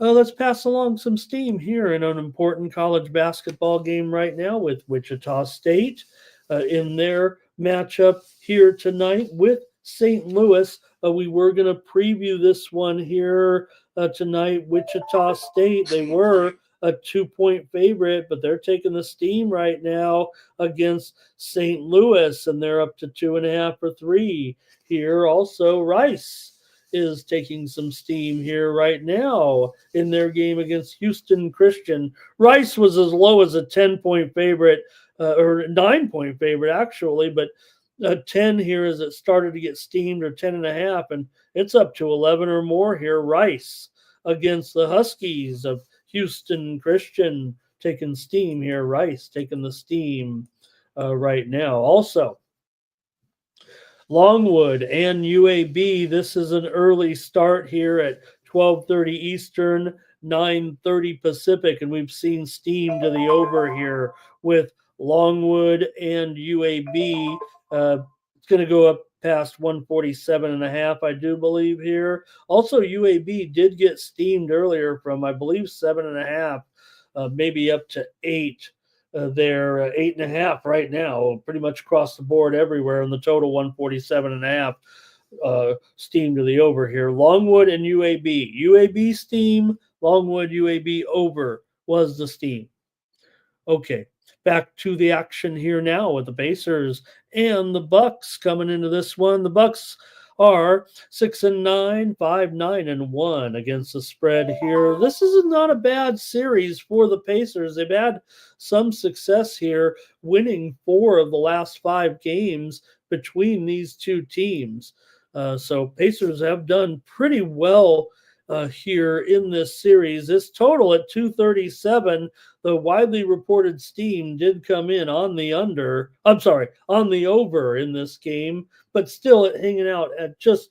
let's pass along some steam here in an important college basketball game right now with Wichita State in their matchup here tonight with St. Louis. We were going to preview this one here tonight. Wichita State, they were a 2-point favorite, but they're taking the steam right now against St. Louis, and they're up to 2.5 or 3 here. Also, Rice is taking some steam here right now in their game against Houston Christian. Rice was as low as a 10-point favorite, or 9-point favorite actually, but 10 here as it started to get steamed, or 10.5, and it's up to 11 or more here. Rice against the Huskies of Houston Christian taking steam here. Rice taking the steam right now. Also, Longwood and UAB. This is an early start here at 12:30 Eastern, 9:30 Pacific, and we've seen steam to the over here with Longwood and UAB. It's going to go up past 147.5, I do believe here. Also, UAB did get steamed earlier from, I believe, 7.5, maybe up to 8. They're 8.5 right now, pretty much across the board everywhere, and the total 147.5. Steam to the over here. Longwood and UAB. UAB steam, Longwood, UAB over was the steam. Okay, back to the action here now with the Pacers and the Bucks coming into this one. The Bucks are 6-9, 5-9-1 against the spread here. This is not a bad series for the Pacers. They've had some success here, winning 4 of the last 5 games between these two teams. So Pacers have done pretty well here in this series. This total at 237, the widely reported steam did come in on the on the over in this game, but still hanging out at just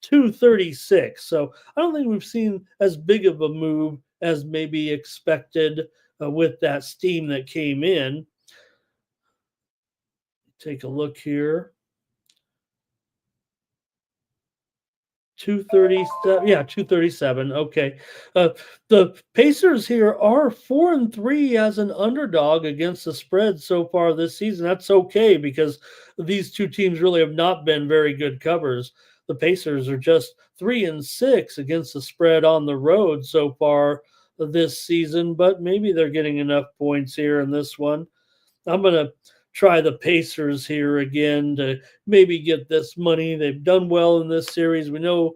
236. So I don't think we've seen as big of a move as maybe expected with that steam that came in. Take a look here. 237. Yeah, 237. Okay. The Pacers here are 4-3 as an underdog against the spread so far this season. That's okay because these two teams really have not been very good covers. The Pacers are just 3-6 against the spread on the road so far this season, but maybe they're getting enough points here in this one. I'm going to try the Pacers here again to maybe get this money. They've done well in this series. We know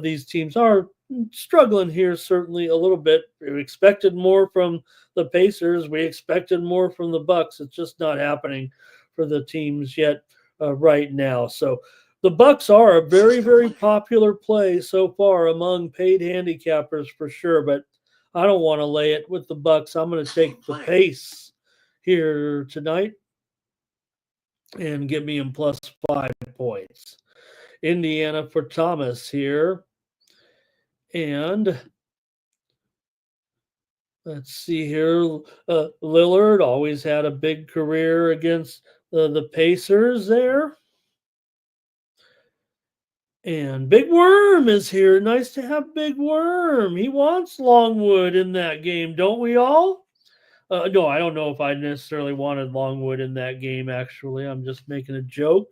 these teams are struggling here, certainly a little bit. We expected more from the Pacers. We expected more from the Bucks. It's just not happening for the teams yet right now. So the Bucks are a very, very popular play so far among paid handicappers for sure, but I don't want to lay it with the Bucks. I'm going to take the pace here tonight and get me in plus 5 points. Indiana for Thomas here. And let's see here. Lillard always had a big career against the Pacers there. And Big Worm is here. Nice to have Big Worm. He wants Longwood in that game, don't we all? No, I don't know if I necessarily wanted Longwood in that game, actually. I'm just making a joke.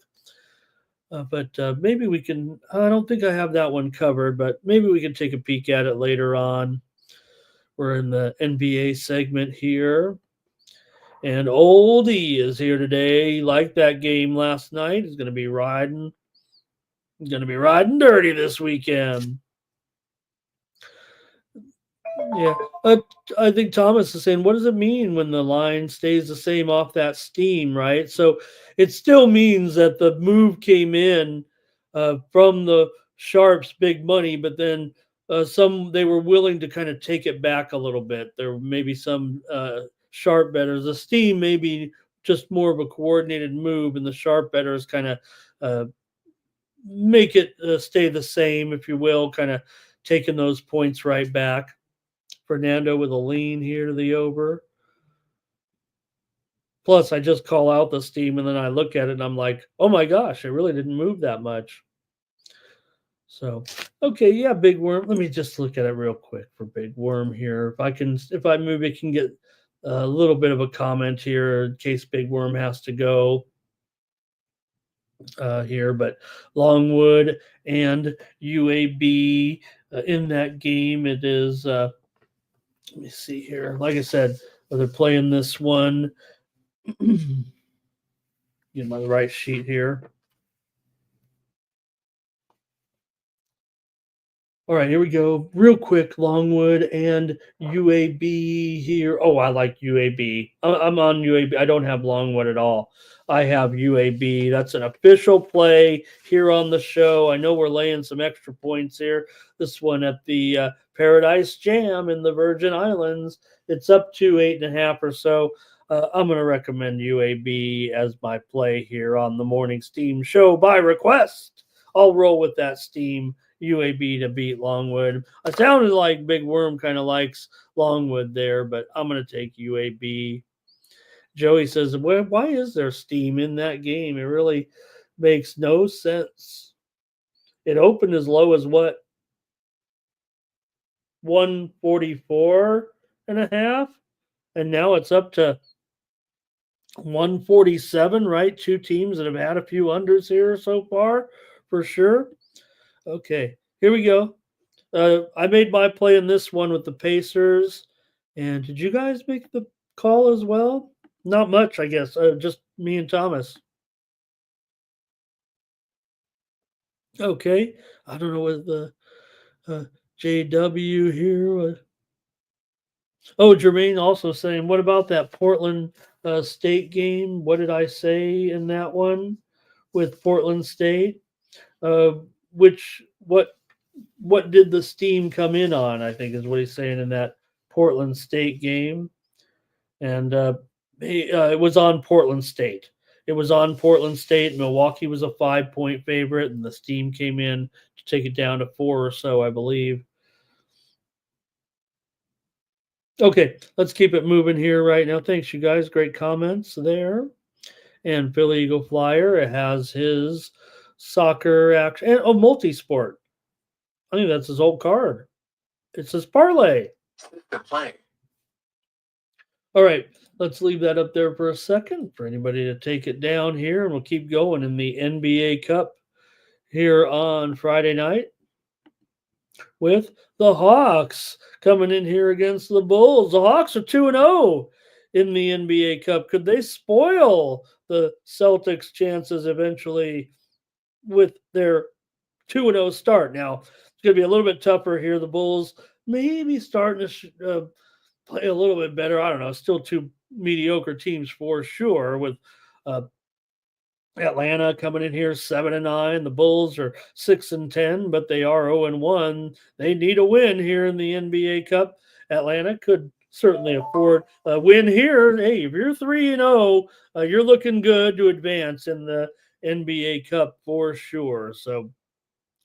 But maybe we can – I don't think I have that one covered, but maybe we can take a peek at it later on. We're in the NBA segment here. And Old E is here today. He liked that game last night. He's going to be riding. He's going to be riding dirty this weekend. Yeah, I think Thomas is saying, what does it mean when the line stays the same off that steam, right? So it still means that the move came in from the Sharps' big money, but then they were willing to kind of take it back a little bit. There may be some sharp bettors. The steam may be just more of a coordinated move, and the sharp bettors kind of make it stay the same, if you will, kind of taking those points right back. Fernando with a lean here to the over. Plus, I just call out the steam, and then I look at it, and I'm like, oh, my gosh, it really didn't move that much. So, okay, yeah, Big Worm. Let me just look at it real quick for Big Worm here. If I maybe can get a little bit of a comment here in case Big Worm has to go here. But Longwood and UAB in that game, it is. Let me see here. Like I said, they're playing this one. Get my right sheet here. All right, here we go. Real quick, Longwood and UAB here. Oh, I like UAB. I'm on UAB. I don't have Longwood at all. I have UAB. That's an official play here on the show. I know we're laying some extra points here. This one at the Paradise Jam in the Virgin Islands. It's up to 8.5 or so. I'm going to recommend UAB as my play here on the Morning Steam show by request. I'll roll with that Steam UAB to beat Longwood. I sounded like Big Worm kind of likes Longwood there, but I'm going to take UAB. Joey says, why is there steam in that game? It really makes no sense. It opened as low as what? 144.5, and now it's up to 147, right? Two teams that have had a few unders here so far, for sure. Okay, here we go. I made my play in this one with the Pacers. And did you guys make the call as well? Not much, I guess. Just me and Thomas. Okay. I don't know what the JW here was. Oh, Jermaine also saying, what about that Portland State game? What did I say in that one with Portland State? What did the steam come in on? I think is what he's saying in that Portland State game, and it was on Portland State. It was on Portland State. Milwaukee was a 5-point favorite, and the steam came in to take it down to 4 or so, I believe. Okay, let's keep it moving here right now. Thanks, you guys. Great comments there. And Philly Eagle Flyer has his soccer action and multi-sport. I think that's his old card. It says parlay. Good play. All right, let's leave that up there for a second for anybody to take it down here, and we'll keep going in the NBA Cup here on Friday night with the Hawks coming in here against the Bulls. The Hawks are 2-0 in the NBA Cup. Could they spoil the Celtics' chances eventually with their 2-0 start? Now, it's going to be a little bit tougher here. The Bulls maybe starting to play a little bit better. I don't know. Still two mediocre teams for sure, with Atlanta coming in here 7-9. The Bulls are 6-10, but they are 0-1. They need a win here in the NBA Cup. Atlanta could certainly afford a win here. Hey, if you're 3-0, you're looking good to advance in the NBA Cup for sure. So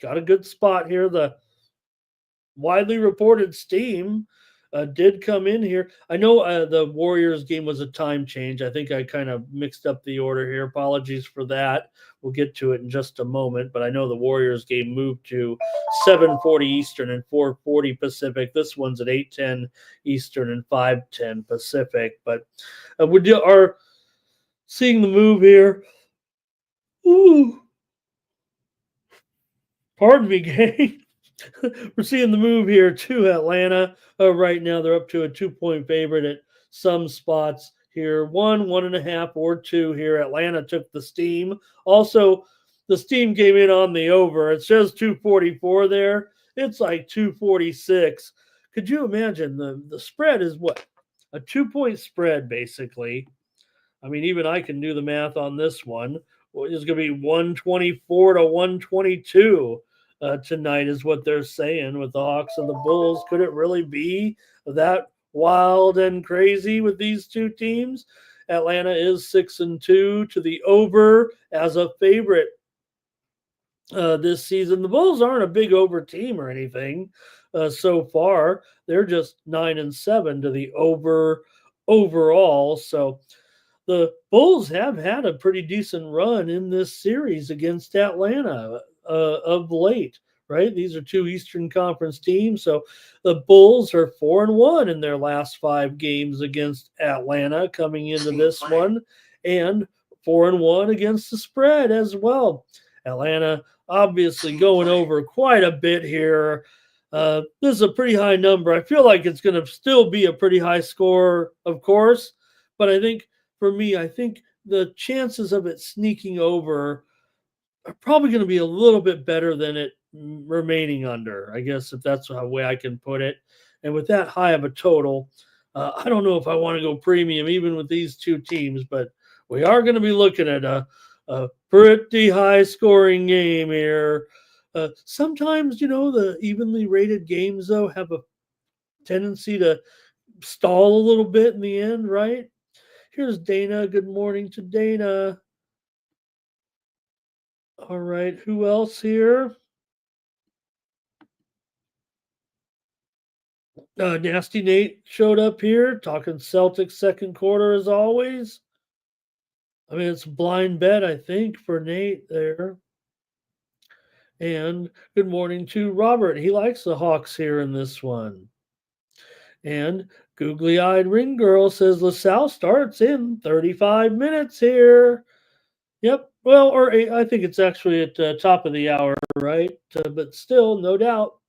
got a good spot here. The widely reported steam did come in here. I know the Warriors game was a time change. I think I kind of mixed up the order here. Apologies for that. We'll get to it in just a moment. But I know the Warriors game moved to 7:40 Eastern and 4:40 Pacific. This one's at 8:10 Eastern and 5:10 Pacific. But we are seeing the move here. Ooh. Pardon me, gang. We're seeing the move here to Atlanta. Right now, they're up to a 2-point favorite at some spots here. 1.5, or 2 here. Atlanta took the steam. Also, the steam came in on the over. It says 244 there. It's like 246. Could you imagine? The spread is what? A 2-point spread, basically. I mean, even I can do the math on this one. Well, it's going to be 124 to 122. Tonight is what they're saying with the Hawks and the Bulls. Could it really be that wild and crazy with these two teams? Atlanta is 6-2 to the over as a favorite this season. The Bulls aren't a big over team or anything so far. They're just 9-7 to the over overall. So the Bulls have had a pretty decent run in this series against Atlanta of late. right? These are two Eastern Conference teams. So the Bulls are 4-1 in their last 5 games against Atlanta coming into this one, and 4-1 against the spread as well. Atlanta obviously going over quite a bit here. This is a pretty high number. I feel like it's going to still be a pretty high score, of course, but I think for me, I think the chances of it sneaking over are probably going to be a little bit better than it remaining under, I guess, if that's the way I can put it. And with that high of a total, I don't know if I want to go premium even with these two teams, but we are going to be looking at a pretty high scoring game here. Sometimes, the evenly rated games, though, have a tendency to stall a little bit in the end, right? Here's Dana. Good morning to Dana. All right, who else here? Nasty Nate showed up here talking Celtics second quarter as always. I mean, it's a blind bet, I think, for Nate there. And good morning to Robert. He likes the Hawks here in this one. And googly eyed ring girl says LaSalle starts in 35 minutes here. Yep. Well, or I think it's actually at the top of the hour, right? But still, no doubt,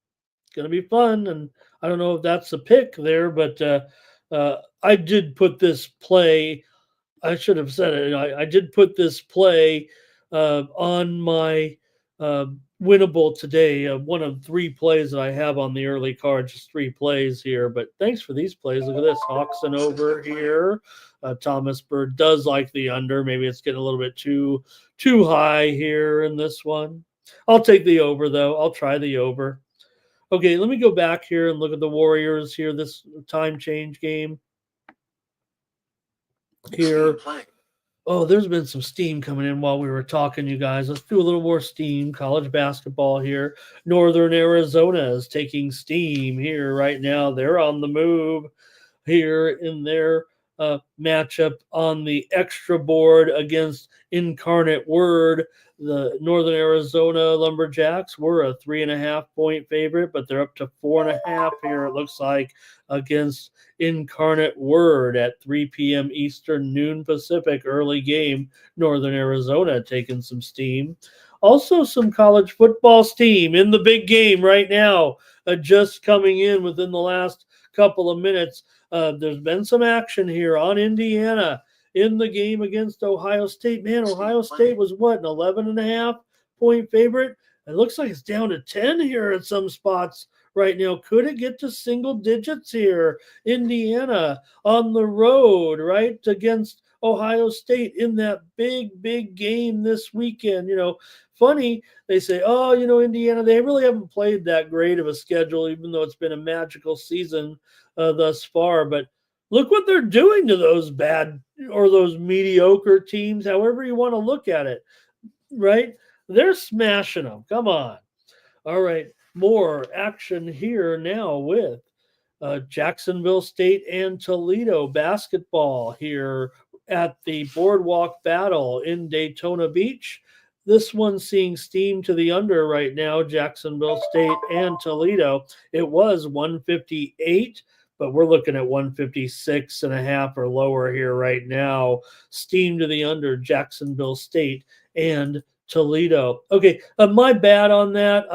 it's going to be fun. And I don't know if that's a pick there, but I did put this play. I should have said it. I did put this play on my winnable today. One of 3 plays that I have on the early card, just 3 plays here. But thanks for these plays. Look at this. Hawkson over here. Thomas Bird does like the under. Maybe it's getting a little bit too high here in this one. I'll take the over, though. I'll try the over. Okay, let me go back here and look at the Warriors here, this time change game here. Oh, there's been some steam coming in while we were talking, you guys. Let's do a little more steam. College basketball here. Northern Arizona is taking steam here right now. They're on the move here in their matchup on the extra board against Incarnate Word. The Northern Arizona Lumberjacks were a 3.5-point favorite, but they're up to 4.5 here, it looks like, against Incarnate Word at 3 p.m. Eastern, noon Pacific, early game. Northern Arizona taking some steam. Also, some college football steam in the big game right now, just coming in within the last couple of minutes. There's been some action here on Indiana in the game against Ohio State. Man, Ohio State was what, an 11.5-point favorite? It looks like it's down to 10 here at some spots right now. Could it get to single digits here? Indiana on the road, right, against Ohio State in that big game this weekend. Funny, they say, Indiana, they really haven't played that great of a schedule, even though it's been a magical season thus far. But look what they're doing to those bad or those mediocre teams, however you want to look at it, right? They're smashing them. Come on. All right, more action here now with Jacksonville State and Toledo basketball here at the Boardwalk Battle in Daytona Beach. This one's seeing steam to the under right now, Jacksonville State and Toledo. It was 158, but we're looking at 156.5 or lower here right now. Steam to the under, Jacksonville State and Toledo. Okay, my bad on that.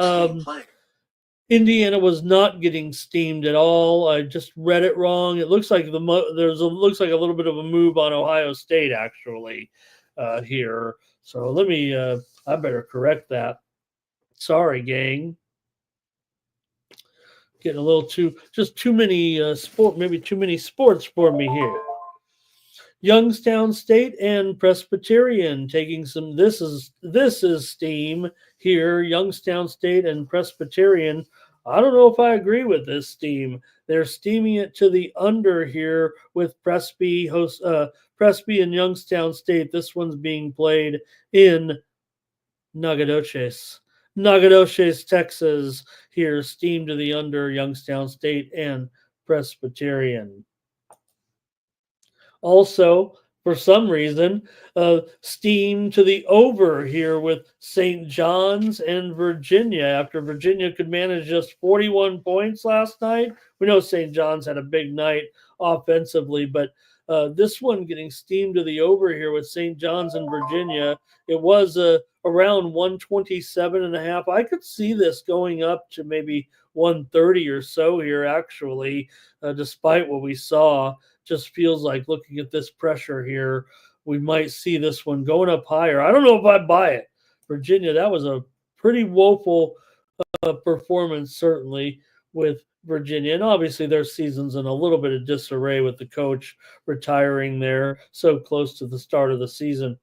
Indiana was not getting steamed at all. I just read it wrong. It looks like looks like a little bit of a move on Ohio State actually here. So let me. I better correct that. Sorry, gang. Getting a little too many maybe too many sports for me here. Youngstown State and Presbyterian taking some. This is steam here. Youngstown State and Presbyterian. I don't know if I agree with this steam. They're steaming it to the under here with Presby and Youngstown State. This one's being played in Nacogdoches, Texas. Here, steam to the under, Youngstown State and Presbyterian. Also, for some reason, steam to the over here with St. John's and Virginia after Virginia could manage just 41 points last night. We know St. John's had a big night offensively, but this one getting steamed to the over here with St. John's and Virginia. It was around 127.5. I could see this going up to maybe 130 or so here, actually, despite what we saw. Just feels like looking at this pressure here, we might see this one going up higher. I don't know if I buy it. Virginia, that was a pretty woeful performance, certainly, with Virginia. And obviously their season's in a little bit of disarray with the coach retiring there so close to the start of the season.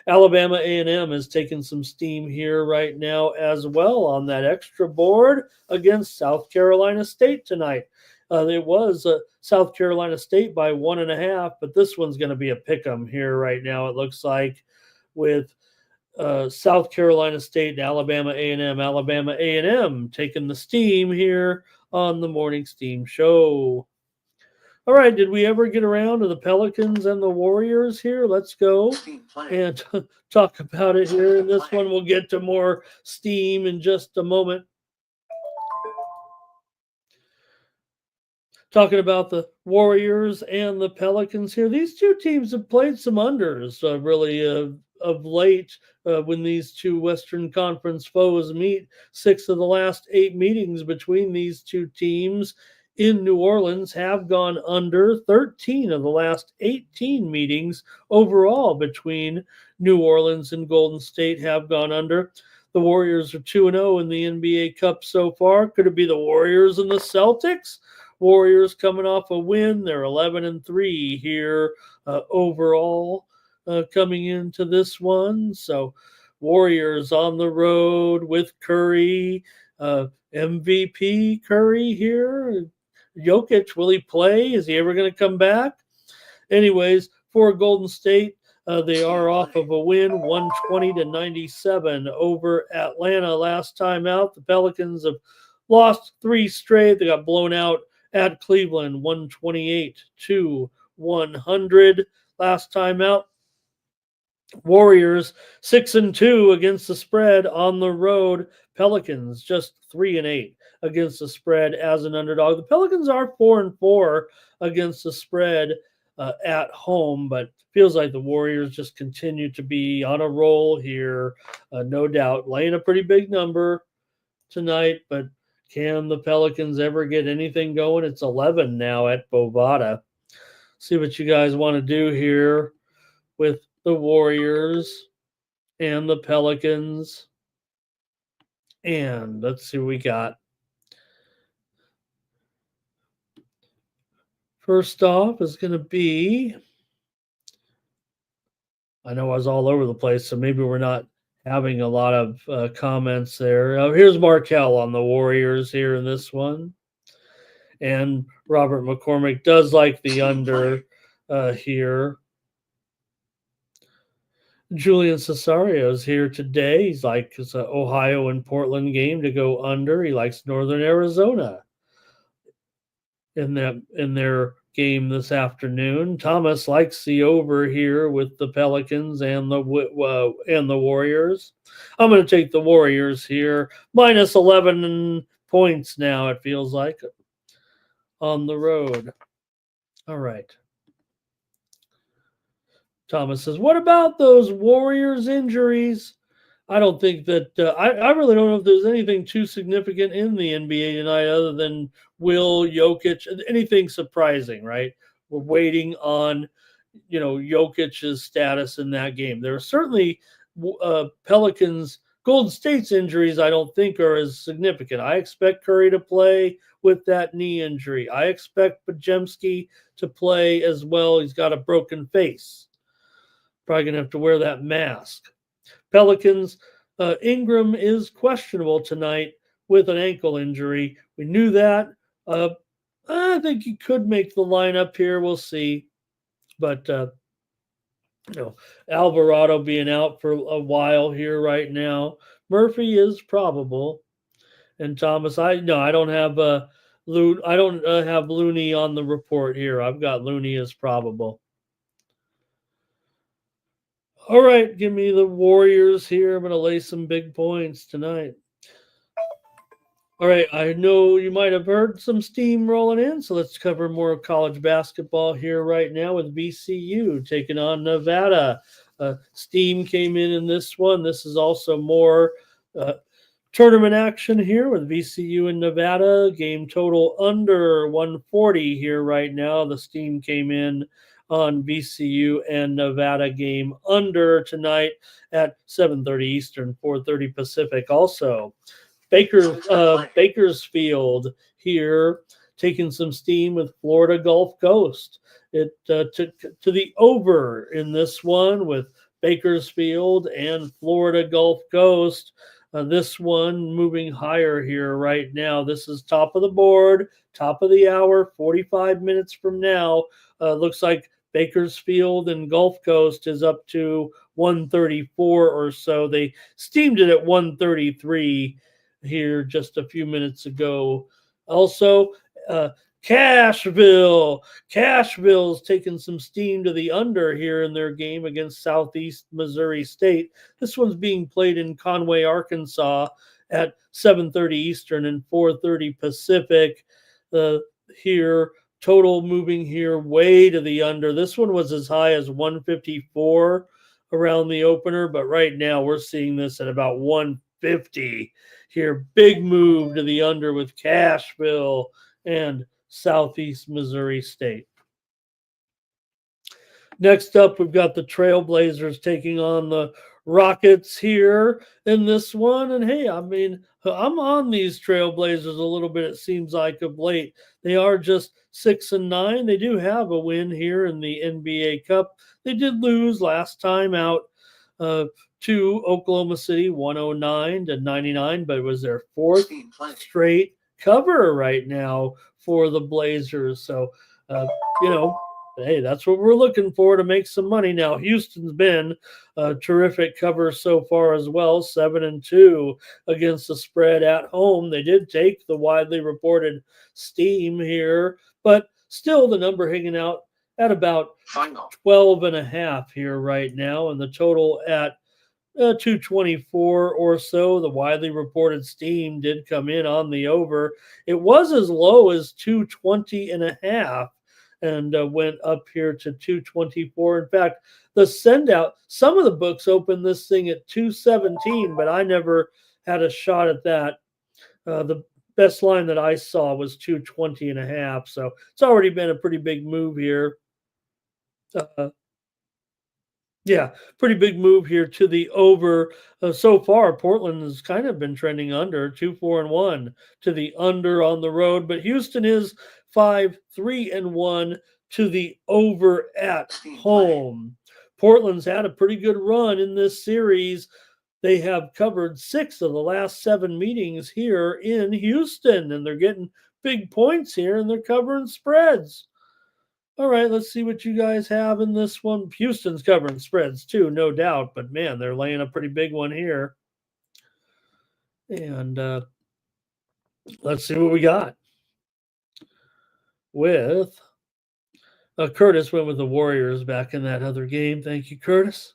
Alabama A&M is taking some steam here right now as well on that extra board against South Carolina State tonight. It was South Carolina State by 1.5, but this one's going to be a pick'em here right now, it looks like, with South Carolina State and Alabama A&M. Alabama A&M taking the steam here on the Morning Steam Show. All right, did we ever get around to the Pelicans and the Warriors here? Let's go and talk about it here. In this one, we'll get to more steam in just a moment. Talking about the Warriors and the Pelicans here. These two teams have played some unders really of late when these two Western Conference foes meet. 6 of the last 8 meetings between these two teams in New Orleans have gone under. 13 of the last 18 meetings overall between New Orleans and Golden State have gone under. The Warriors are 2-0 in the NBA Cup so far. Could it be the Warriors and the Celtics? Warriors coming off a win. They're 11-3 here overall coming into this one. So Warriors on the road with Curry, MVP Curry here. Jokic, will he play? Is he ever going to come back? Anyways, for Golden State, they are off of a win, 120-97 over Atlanta last time out. The Pelicans have lost 3 straight. They got blown out at Cleveland, 128-100 last time out. Warriors 6-2 against the spread on the road. Pelicans just 3-8 against the spread as an underdog. The Pelicans are 4-4 against the spread at home, but feels like the Warriors just continue to be on a roll here. No doubt, laying a pretty big number tonight, but can the Pelicans ever get anything going? It's 11 now at Bovada. See what you guys want to do here with the Warriors and the Pelicans. And let's see what we got. First off is going to be, I know I was all over the place, so maybe we're not having a lot of comments there. Here's Markel on the Warriors here in this one. And Robert McCormick does like the under here. Julian Cesario's here today. He's like it's an Ohio and Portland game to go under. He likes Northern Arizona in their game this afternoon. Thomas likes the over here with the Pelicans and the Warriors. I'm going to take the Warriors here. Minus 11 points now, it feels like, on the road. All right. Thomas says, what about those Warriors injuries? I don't think that I really don't know if there's anything too significant in the NBA tonight other than Will, Jokic, anything surprising, right? We're waiting on, Jokic's status in that game. There are certainly Pelicans, Golden State's injuries I don't think are as significant. I expect Curry to play with that knee injury. I expect Podziemski to play as well. He's got a broken face. Probably going to have to wear that mask. Pelicans, Ingram is questionable tonight with an ankle injury. We knew that. I think he could make the lineup here. We'll see. But, Alvarado being out for a while here right now. Murphy is probable. And Thomas, I don't have have Looney on the report here. I've got Looney as probable. All right, give me the Warriors here. I'm going to lay some big points tonight. All right, I know you might have heard some steam rolling in, so let's cover more college basketball here right now with VCU taking on Nevada. Steam came in this one. This is also more tournament action here with VCU and Nevada. Game total under 140 here right now. The steam came in on VCU and Nevada game under tonight at 7:30 Eastern, 4:30 Pacific. Also, Bakersfield here taking some steam with Florida Gulf Coast. It took to the over in this one with Bakersfield and Florida Gulf Coast. This one moving higher here right now. This is top of the board, top of the hour, 45 minutes from now. Looks like Bakersfield and Gulf Coast is up to 134 or so. They steamed it at 133 here just a few minutes ago. Also, Cashville's taking some steam to the under here in their game against Southeast Missouri State. This one's being played in Conway, Arkansas at 7:30 Eastern and 4:30 Pacific. Here, total moving here way to the under. This one was as high as 154 around the opener, but right now we're seeing this at about 150 here. Big move to the under with Cashville and Southeast Missouri State. Next up, we've got the Trailblazers taking on the Rockets here in this one. And hey, I mean, I'm on these Trailblazers a little bit, it seems like, of late. They are just 6-9. They do have a win here in the NBA Cup. They did lose last time out to Oklahoma City, 109-99, but it was their fourth straight cover right now for the Blazers. So, hey, that's what we're looking for to make some money. Now, Houston's been a terrific cover so far as well, 7-2 against the spread at home. They did take the widely reported steam here, but still the number hanging out at about 12.5 here right now, and the total at 224 or so. The widely reported steam did come in on the over. It was as low as 220.5 and went up here to 224. In fact, the send out, some of the books opened this thing at 217, but I never had a shot at that. The best line that I saw was 220.5. So it's already been a pretty big move here. Pretty big move here to the over. So far, Portland has kind of been trending under, 2-4-1 to the under on the road, but Houston is 5-3-1 to the over at home. Portland's had a pretty good run in this series. They have covered 6 of the last 7 meetings here in Houston, and they're getting big points here, and they're covering spreads. All right, let's see what you guys have in this one. Houston's covering spreads too, no doubt, but man, they're laying a pretty big one here. And let's see what we got. With Curtis went with the Warriors back in that other game. Thank you, Curtis.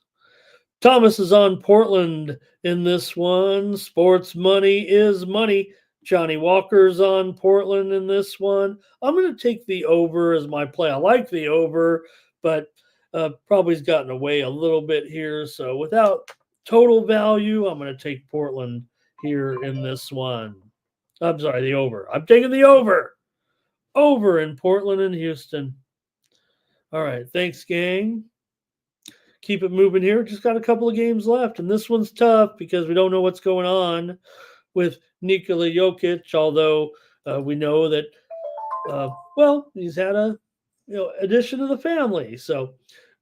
Thomas is on Portland in this one. Sports money is money. Johnny Walker's on Portland in this one. I'm going to take the over as my play. I like the over, but probably has gotten away a little bit here. So without total value, I'm going to take Portland here in this one. I'm sorry, the over. I'm taking the over. Over in Portland and Houston. All right, thanks, gang. Keep it moving here. Just got a couple of games left, and this one's tough because we don't know what's going on with Nikola Jokic, although we know that, he's had a addition to the family. So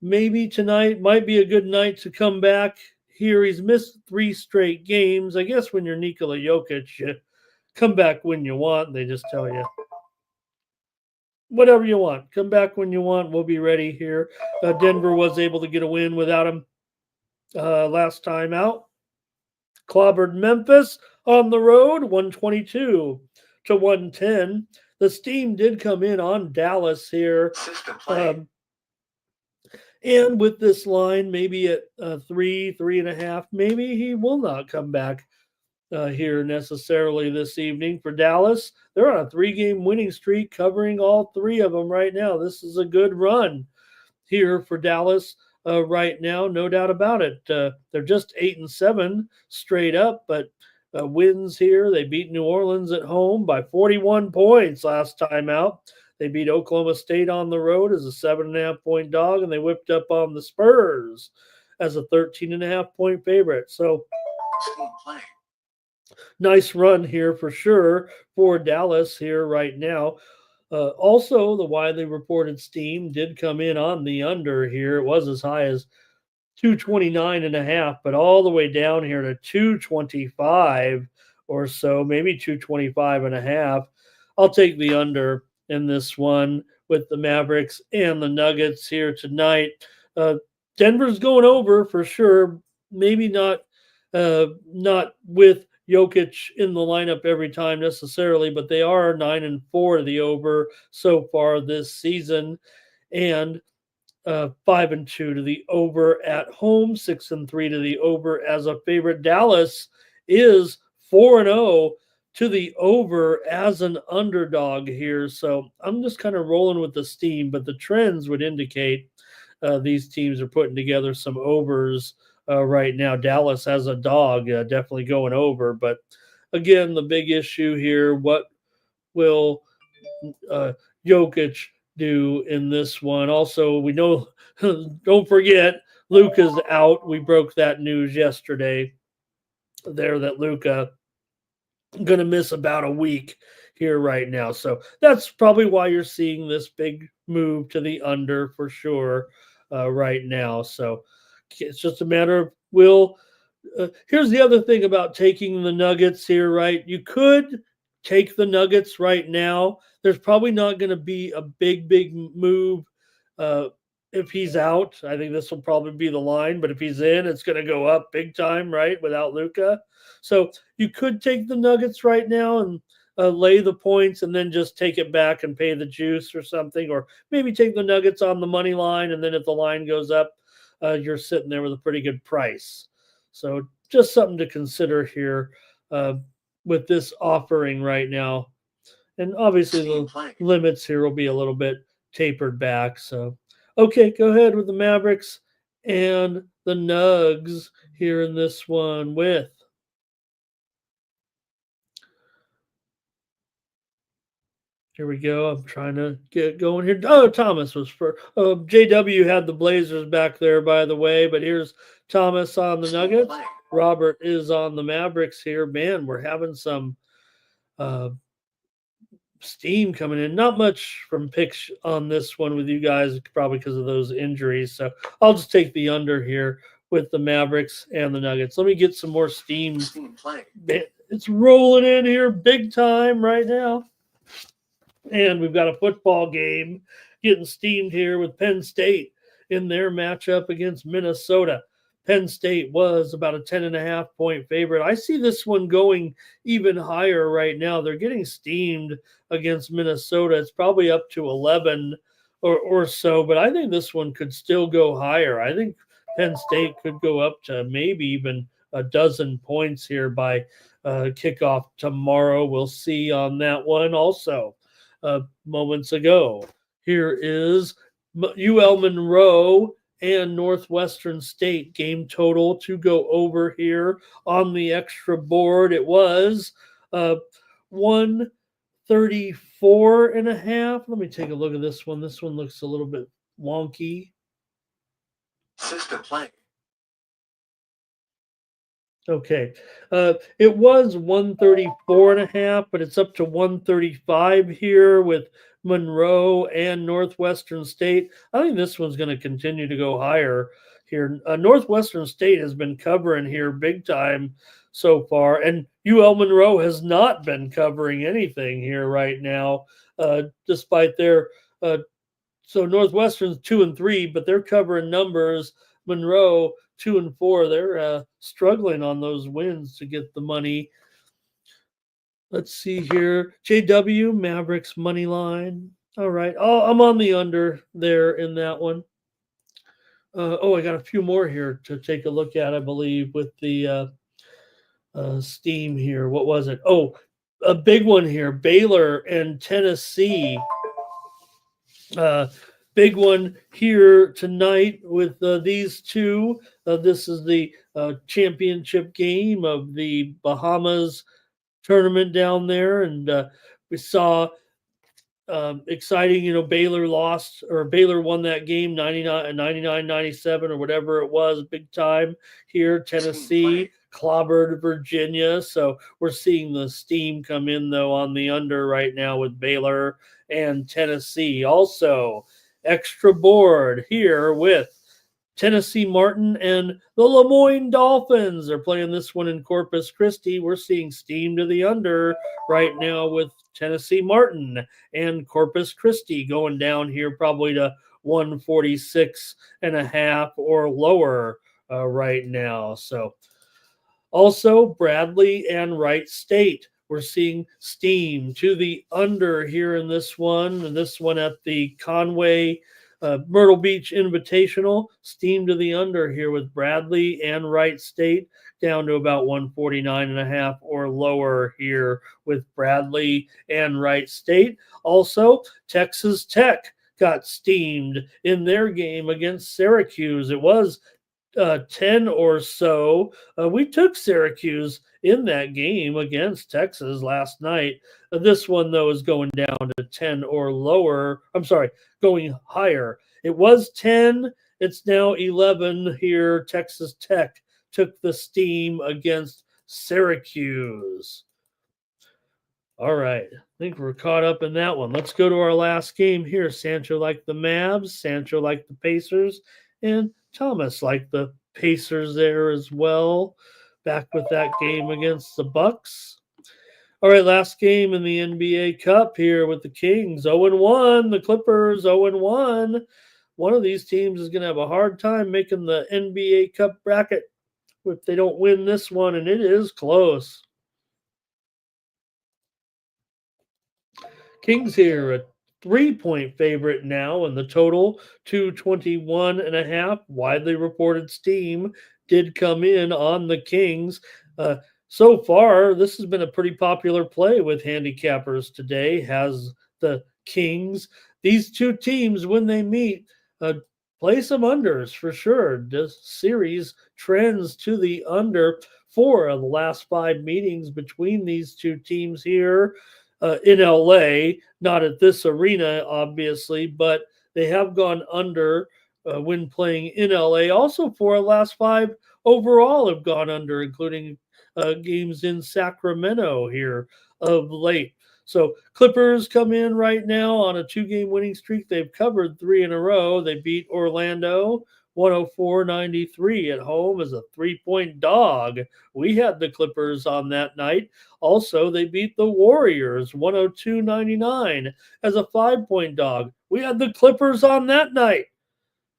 maybe tonight might be a good night to come back here. He's missed 3 straight games. I guess when you're Nikola Jokic, you come back when you want. They just tell you, whatever you want. Come back when you want. We'll be ready here. Denver was able to get a win without him last time out. Clobbered Memphis on the road, 122-110. The steam did come in on Dallas here. And with this line, maybe at 3.5, maybe he will not come back here necessarily this evening for Dallas. They're on a 3-game winning streak, covering all 3 of them right now. This is a good run here for Dallas right now, no doubt about it. They're just 8-7 straight up, but wins here. They beat New Orleans at home by 41 points last time out. They beat Oklahoma State on the road as a 7.5-point dog, and they whipped up on the Spurs as a 13.5-point favorite. So nice run here for sure for Dallas here right now. Also, the widely reported steam did come in on the under here. It was as high as 229.5, but all the way down here to 225 or so, maybe 225.5. I'll take the under in this one with the Mavericks and the Nuggets here tonight. Denver's going over for sure. Maybe not with Jokic in the lineup every time necessarily, but they are 9-4 to the over so far this season, and 5-2 to the over at home, 6-3 to the over as a favorite. Dallas is 4-0 to the over as an underdog here. So I'm just kind of rolling with the steam, but the trends would indicate these teams are putting together some overs right now. Dallas has a dog, definitely going over. But again, the big issue here, what will Jokic do in this one? Also, we know, don't forget, Luka's out. We broke that news yesterday there that Luka going to miss about a week here right now. So that's probably why you're seeing this big move to the under for sure right now. So it's just a matter of here's the other thing about taking the Nuggets here, right? You could take the Nuggets right now. There's probably not going to be a big move if he's out. I think this will probably be the line, but if he's in, it's going to go up big time, right, without Luka. So you could take the Nuggets right now and lay the points and then just take it back and pay the juice or something, or maybe take the Nuggets on the money line, and then if the line goes up, you're sitting there with a pretty good price. So just something to consider here with this offering right now. And obviously the limits here will be a little bit tapered back. So, okay, go ahead with the Mavericks and the Nugs here in this one with here we go. I'm trying to get going here. Oh, Thomas was for JW had the Blazers back there, by the way. But here's Thomas on the Nuggets. Robert is on the Mavericks here. Man, we're having some steam coming in. Not much from picks on this one with you guys, probably because of those injuries. So I'll just take the under here with the Mavericks and the Nuggets. Let me get some more steam. It's rolling in here big time right now. And we've got a football game getting steamed here with Penn State in their matchup against Minnesota. Penn State was about a 10.5-point favorite. I see this one going even higher right now. They're getting steamed against Minnesota. It's probably up to 11 or so, but I think this one could still go higher. I think Penn State could go up to maybe even a dozen points here by kickoff tomorrow. We'll see on that one also. Moments ago. Here is UL Monroe and Northwestern State game total to go over here on the extra board. It was 134.5. Let me take a look at this one. This one looks a little bit wonky. System play. Okay. It was 134.5, but it's up to 135 here with Monroe and Northwestern State. I think this one's going to continue to go higher here. Northwestern State has been covering here big time so far, and UL Monroe has not been covering anything here right now, despite their so Northwestern's 2-3, but they're covering numbers. Monroe 2-4. They're struggling on those wins to get the money. Let's see here. JW Mavericks money line. All right. Oh, I'm on the under there in that one. I got a few more here to take a look at, I believe, with the Steam here. What was it? Oh, a big one here, Baylor and Tennessee. Uh, Big one here tonight with these two. This is the championship game of the Bahamas tournament down there, and we saw exciting. Baylor lost, or Baylor won that game 99-97 or whatever it was, big time here. Tennessee clobbered Virginia. So we're seeing the steam come in, though, on the under right now with Baylor and Tennessee. Also, extra board here with Tennessee Martin and the Lemoyne Dolphins. They're playing this one in Corpus Christi. We're seeing steam to the under right now with Tennessee Martin and Corpus Christi going down here probably to 146.5 or lower right now. So also Bradley and Wright State. We're seeing steam to the under here in this one, and this one at the Conway Myrtle Beach Invitational. Steam to the under here with Bradley and Wright State down to about 149.5 or lower here with Bradley and Wright State. Also, Texas Tech got steamed in their game against Syracuse. It was 10 or so. We took Syracuse in that game against Texas last night. This one, though, is going down to 10 or lower. I'm sorry, going higher. It was 10. It's now 11 here. Texas Tech took the steam against Syracuse. All right. I think we're caught up in that one. Let's go to our last game here. Sancho like the Mavs, Sancho like the Pacers, and Thomas like the Pacers there as well. Back with that game against the Bucks. All right, last game in the NBA Cup here with the Kings. 0-1. The Clippers 0-1. One of these teams is going to have a hard time making the NBA Cup bracket if they don't win this one, and it is close. Kings here, a 3-point favorite now, and the total 221.5. Widely reported steam did come in on the Kings. So far, this has been a pretty popular play with handicappers today, has the Kings. These two teams, when they meet, play some unders for sure. This series trends to the under 4 of the last 5 meetings between these two teams here. In LA, not at this arena, obviously, but they have gone under when playing in LA. Also, 4 of the last 5 overall have gone under, including games in Sacramento here of late. So Clippers come in right now on a 2-game winning streak. They've covered 3 in a row. They beat Orlando 104-93 at home as a 3-point dog. We had the Clippers on that night. Also, they beat the Warriors 102-99 as a 5-point dog. We had the Clippers on that night.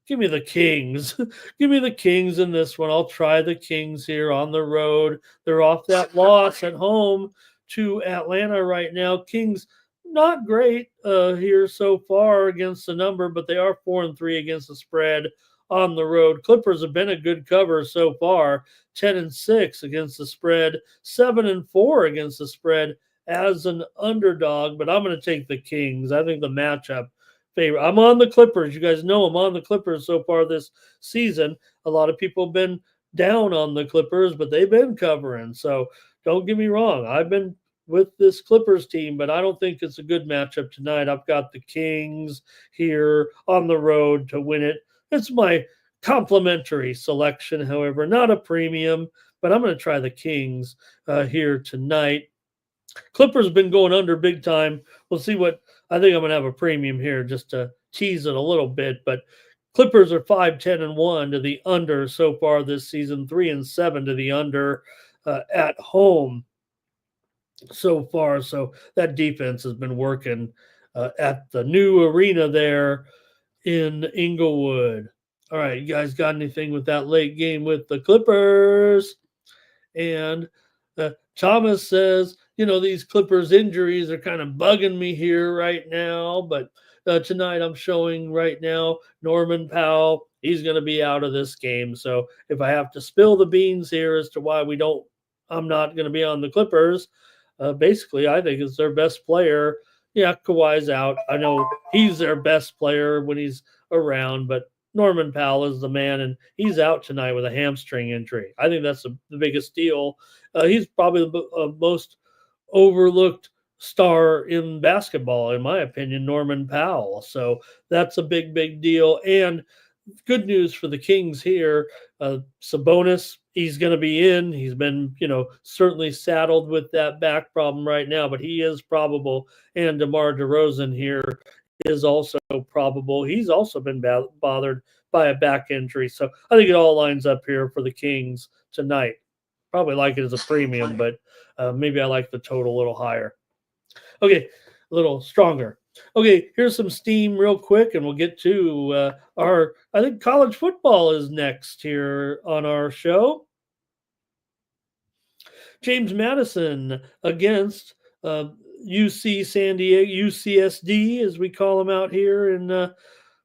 Give me the Kings. Give me the Kings in this one. I'll try the Kings here on the road. They're off that loss at home to Atlanta right now. Kings not great here so far against the number, but they are 4-3 against the spread on the road. Clippers have been a good cover so far, 10-6 against the spread, 7-4 against the spread as an underdog, but I'm going to take the Kings. I think the matchup favorite. I'm on the Clippers. You guys know I'm on the Clippers so far this season. A lot of people have been down on the Clippers, but they've been covering. So don't get me wrong. I've been with this Clippers team, but I don't think it's a good matchup tonight. I've got the Kings here on the road to win it. It's my complimentary selection, however, not a premium, but I'm going to try the Kings here tonight. Clippers have been going under big time. We'll see what I think. I'm going to have a premium here just to tease it a little bit, but Clippers are 5-10-1 to the under so far this season, 3-7 to the under at home so far. So that defense has been working at the new arena there in Inglewood. All right, you guys got anything with that late game with the Clippers? And Thomas says, these Clippers injuries are kind of bugging me here right now, but tonight I'm showing right now Norman Powell he's going to be out of this game. So if I have to spill the beans here as to why I'm not going to be on the Clippers, basically I think it's their best player. Yeah, Kawhi's out. I know he's their best player when he's around, but Norman Powell is the man, and he's out tonight with a hamstring injury. I think that's the biggest deal. He's probably the most overlooked star in basketball, in my opinion, Norman Powell. So that's a big, big deal. And good news for the Kings here. Sabonis, he's going to be in. He's been, certainly saddled with that back problem right now, but he is probable. And DeMar DeRozan here is also probable. He's also been bothered by a back injury. So I think it all lines up here for the Kings tonight. Probably like it as a premium, but maybe I like the total a little higher. Okay, a little stronger. Okay, here's some steam real quick, and we'll get to I think college football is next here on our show. James Madison against UC San Diego, UCSD, as we call them out here in,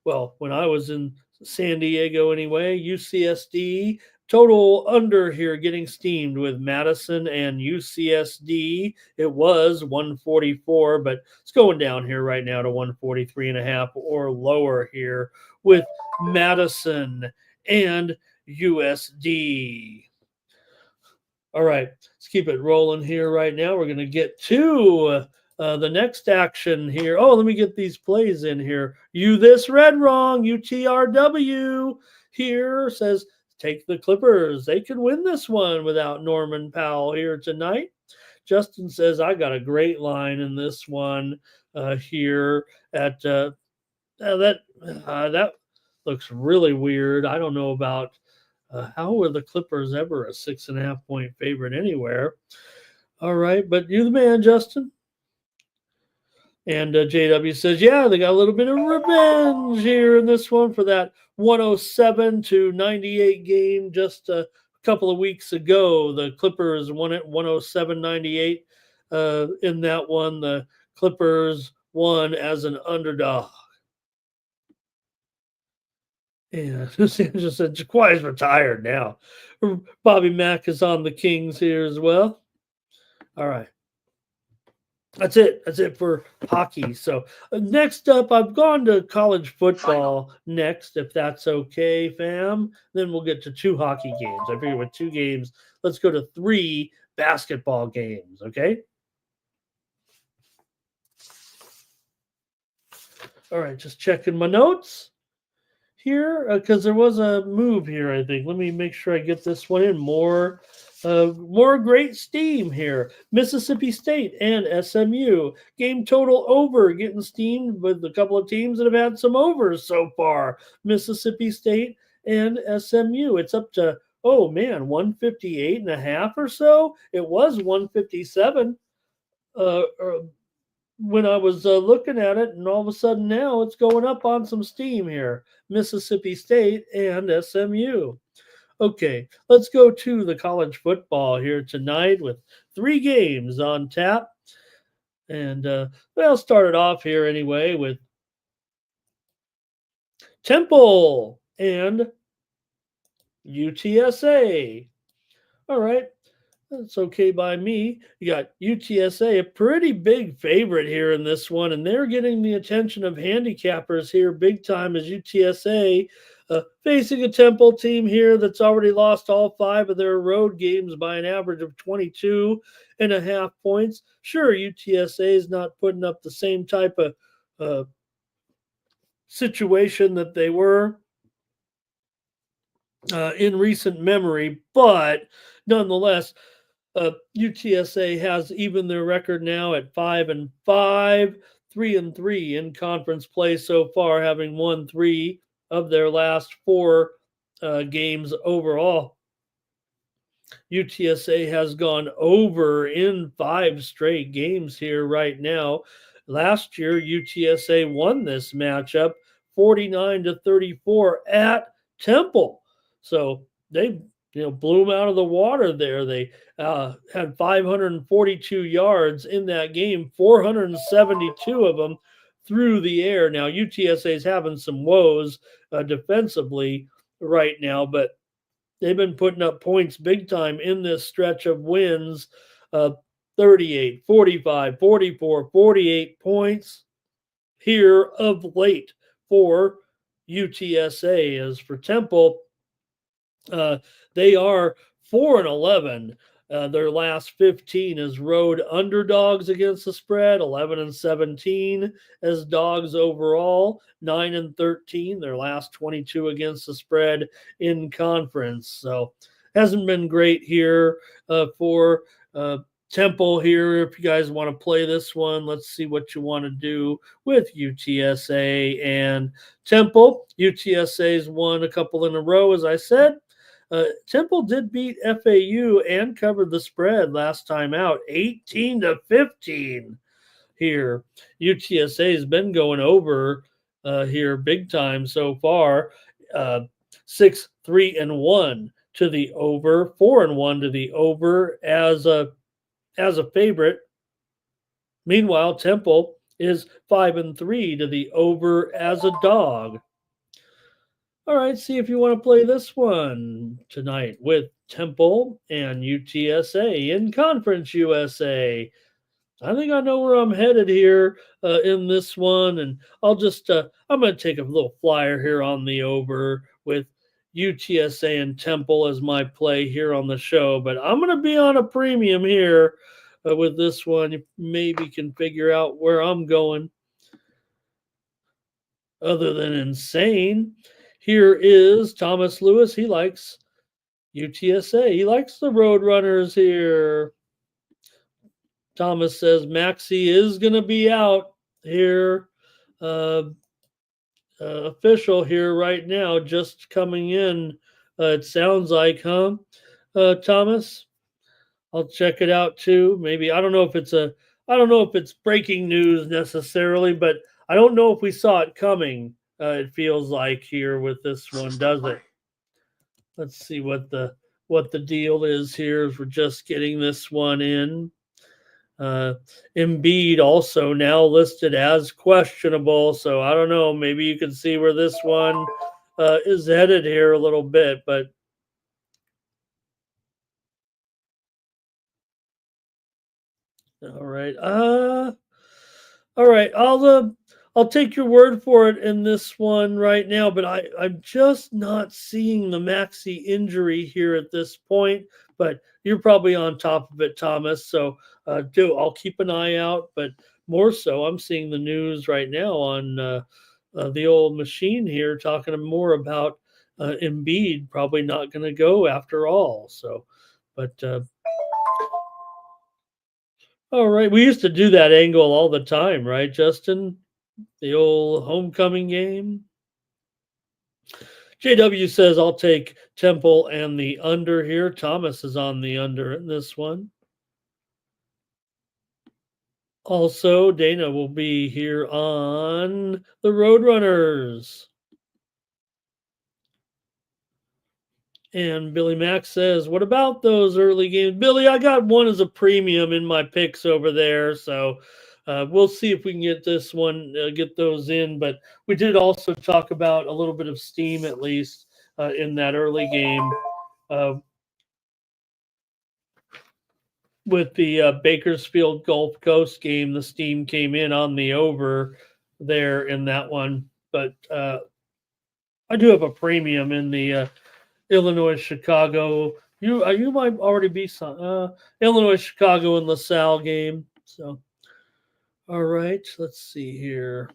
when I was in San Diego anyway, UCSD. Total under here getting steamed with Madison and UCSD. It was 144, but it's going down here right now to 143.5 or lower here with Madison and USD. All right, let's keep it rolling here right now. We're going to get to the next action here. Oh, let me get these plays in here. You this read wrong. UTRW here says, take the Clippers. They could win this one without Norman Powell here tonight. Justin says, I got a great line in this one here at that looks really weird. I don't know about how were the Clippers ever a 6.5 point favorite anywhere. All right, but you're the man, Justin. And JW says, yeah, they got a little bit of revenge here in this one for that 107-98 game just a couple of weeks ago. The Clippers won it 107-98. In that one, the Clippers won as an underdog. And just said, Kawhi's retired now. Bobby Mack is on the Kings here as well. All right. That's it. That's it for hockey. So next up, I've gone to college football next, if that's okay, fam. Then we'll get to 2 hockey games. I figure with 2 games, let's go to 3 basketball games, okay? All right, just checking my notes here because there was a move here, I think. Let me make sure I get this one in. More great steam here. Mississippi State and SMU. Game total over, getting steamed with a couple of teams that have had some overs so far. Mississippi State and SMU. It's up to, 158.5 or so. It was 157 when I was looking at it, and all of a sudden now it's going up on some steam here. Mississippi State and SMU. Okay, let's go to the college football here tonight with 3 games on tap. And I'll start it off here anyway with Temple and UTSA. All right, that's okay by me. You got UTSA, a pretty big favorite here in this one, and they're getting the attention of handicappers here big time as UTSA facing a Temple team here that's already lost all 5 of their road games by an average of 22.5 points. Sure, UTSA is not putting up the same type of situation that they were in recent memory, but nonetheless, UTSA has even their record now at 5-5, 3-3 in conference play so far, having won 3 of their last 4 games overall. UTSA has gone over in 5 straight games here right now. Last year, UTSA won this matchup 49-34 at Temple. So they blew them out of the water there. They had 542 yards in that game, 472 of them through the air. Now, UTSA is having some woes defensively right now, but they've been putting up points big time in this stretch of wins. 38, 45, 44, 48 points here of late for UTSA. As for Temple, they are 4-11. Their last 15 as road underdogs against the spread, 11-17 as dogs overall, 9-13. Their last 22 against the spread in conference. So hasn't been great here for Temple here. If you guys want to play this one, let's see what you want to do with UTSA and Temple. UTSA's won a couple in a row, as I said. Temple did beat FAU and covered the spread last time out, 18-15 here. UTSA has been going over here big time so far. 6-3-1 to the over, 4-1 to the over as a favorite. Meanwhile, Temple is 5-3 to the over as a dog. All right, see if you want to play this one tonight with Temple and UTSA in Conference USA. I think I know where I'm headed here in this one, and I'll just I'm going to take a little flyer here on the over with UTSA and Temple as my play here on the show. But I'm going to be on a premium here with this one. You maybe can figure out where I'm going. Other than insane. Here is Thomas Lewis. He likes UTSA. He likes the Roadrunners here. Thomas says Maxey is going to be out here. Official here right now, just coming in. It sounds like, huh, Thomas? I'll check it out too. Maybe I don't know if it's breaking news necessarily, but I don't know if we saw it coming. It feels like here with this one, does it? Let's see what the deal is here as we're just getting this one in. Embiid also now listed as questionable, so I don't know. Maybe you can see where this one is headed here a little bit, but all right. All right. I'll take your word for it in this one right now, but I'm just not seeing the Maxey injury here at this point. But you're probably on top of it, Thomas. So I'll keep an eye out. But more so, I'm seeing the news right now on the old machine here talking more about Embiid probably not going to go after all. So, but all right, we used to do that angle all the time, right, Justin? The old homecoming game. JW says, I'll take Temple and the under here. Thomas is on the under in this one. Also, Dana will be here on the Roadrunners. And Billy Mack says, what about those early games? Billy, I got one as a premium in my picks over there. So we'll see if we can get this one, get those in. But we did also talk about a little bit of steam, at least, in that early game with the Bakersfield Gulf Coast game. The steam came in on the over there in that one. But I do have a premium in the Illinois Chicago. You might already be some Illinois Chicago and LaSalle game. So, all right, let's see here.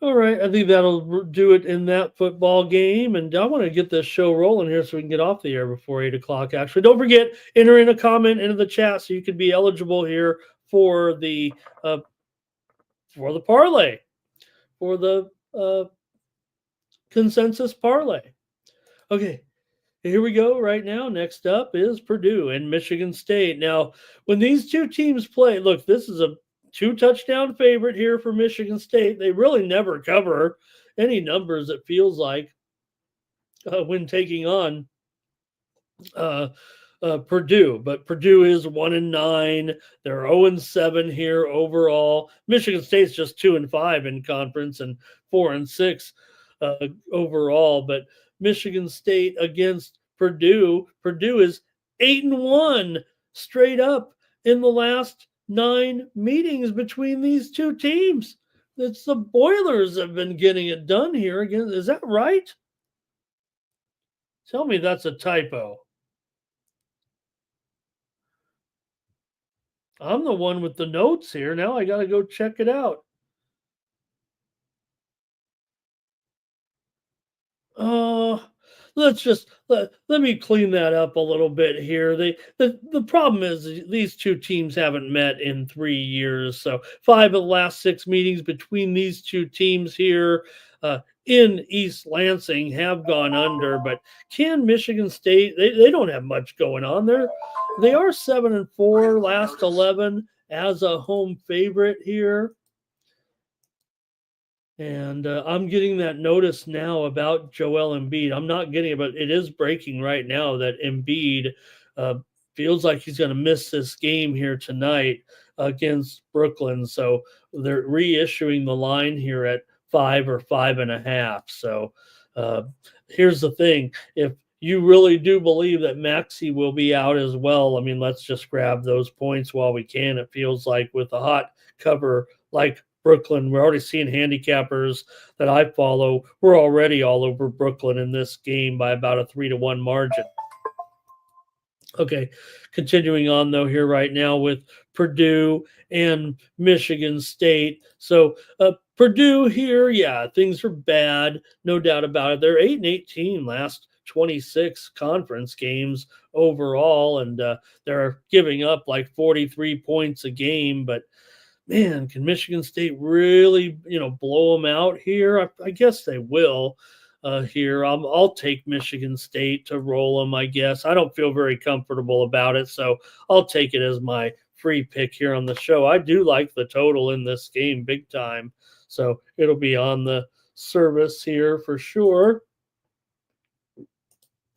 All right, I think that'll do it in that football game. And I want to get this show rolling here so we can get off the air before 8 o'clock. Actually, don't forget, enter in a comment into the chat so you can be eligible here for the parlay, for the consensus parlay. Okay, here we go right now. Next up is Purdue and Michigan State. Now, when these two teams play, look, this is a 2-touchdown favorite here for Michigan State. They really never cover any numbers, it feels like, when taking on Purdue, but Purdue is 1-9. They're 0-7 here overall. Michigan State's just 2-5 in conference and 4-6 overall. But Michigan State against Purdue, Purdue is 8-1 straight up in the last 9 meetings between these two teams. It's the Boilers have been getting it done here again. Is that right? Tell me that's a typo. I'm the one with the notes here. Now I got to go check it out. Uh, let me clean that up a little bit here. The problem is these two teams haven't met in 3 years. So 5 of the last 6 meetings between these two teams here in East Lansing have gone under. But can Michigan State? They don't have much going on there. They are 7-4 last 11 as a home favorite here. And I'm getting that notice now about Joel Embiid. I'm not getting it, but it is breaking right now that Embiid uh, feels like he's going to miss this game here tonight against Brooklyn. So they're reissuing the line here at 5 or 5.5. So uh, here's the thing: if you really do believe that Maxey will be out as well, I mean, let's just grab those points while we can. It feels like with a hot cover like Brooklyn, we're already seeing handicappers that I follow. We're already all over Brooklyn in this game by about a 3-1 margin. Okay, continuing on though here right now with Purdue and Michigan State. So Purdue here, yeah, things are bad, no doubt about it. They're 8-18 last 26 conference games overall, and they're giving up like 43 points a game, but man, can Michigan State really, blow them out here? I guess they will here. I'll take Michigan State to roll them, I guess. I don't feel very comfortable about it, so I'll take it as my free pick here on the show. I do like the total in this game big time, so it'll be on the service here for sure.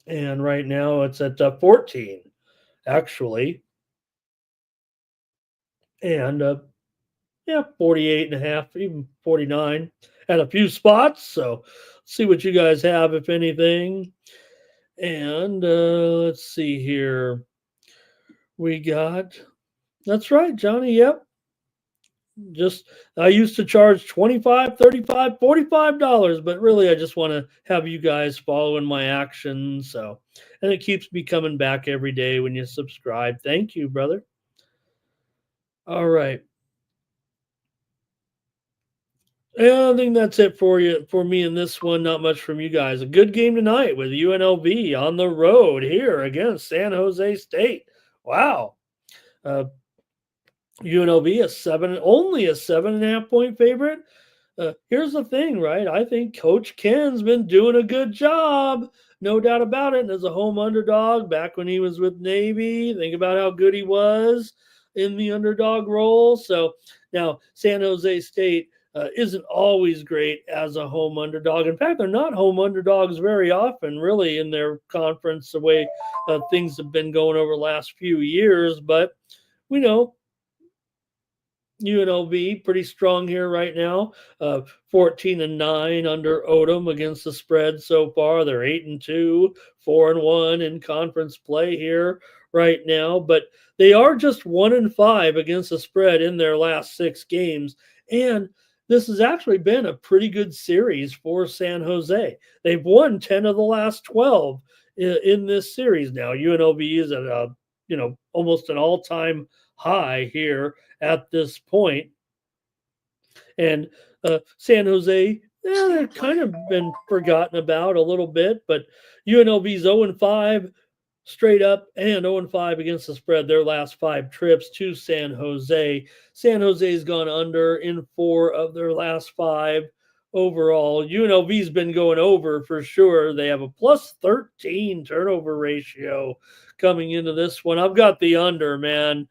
And right now it's at 14, actually. And 48.5, even 49 at a few spots. So see what you guys have, if anything. And let's see here. We got, that's right, Johnny. Yep. Just, I used to charge $25, $35, $45, but really I just want to have you guys following my actions. So, and it keeps me coming back every day when you subscribe. Thank you, brother. All right. Yeah, I think that's it for me in this one. Not much from you guys. A good game tonight with UNLV on the road here against San Jose State. Wow. UNLV only a 7.5 point favorite. Here's the thing, right? I think Coach Ken's been doing a good job, no doubt about it. And as a home underdog back when he was with Navy, think about how good he was in the underdog role. So now San Jose State isn't always great as a home underdog. In fact, they're not home underdogs very often, really, in their conference, the way things have been going over the last few years. But we know UNLV pretty strong here right now. 14-9 under Odom against the spread so far. They're 8-2, 4-1 in conference play here right now. But they are just 1-5 against the spread in their last 6 games. And this has actually been a pretty good series for San Jose. They've won 10 of the last 12 in this series now. UNLV is at almost an all-time high here at this point. And San Jose, they've kind of been forgotten about a little bit, but UNLV's 0-5 straight up and 0-5 against the spread their last 5 trips to San Jose. San Jose's gone under in 4 of their last 5 overall. UNLV's been going over for sure. They have a plus 13 turnover ratio coming into this one. I've got the under, man,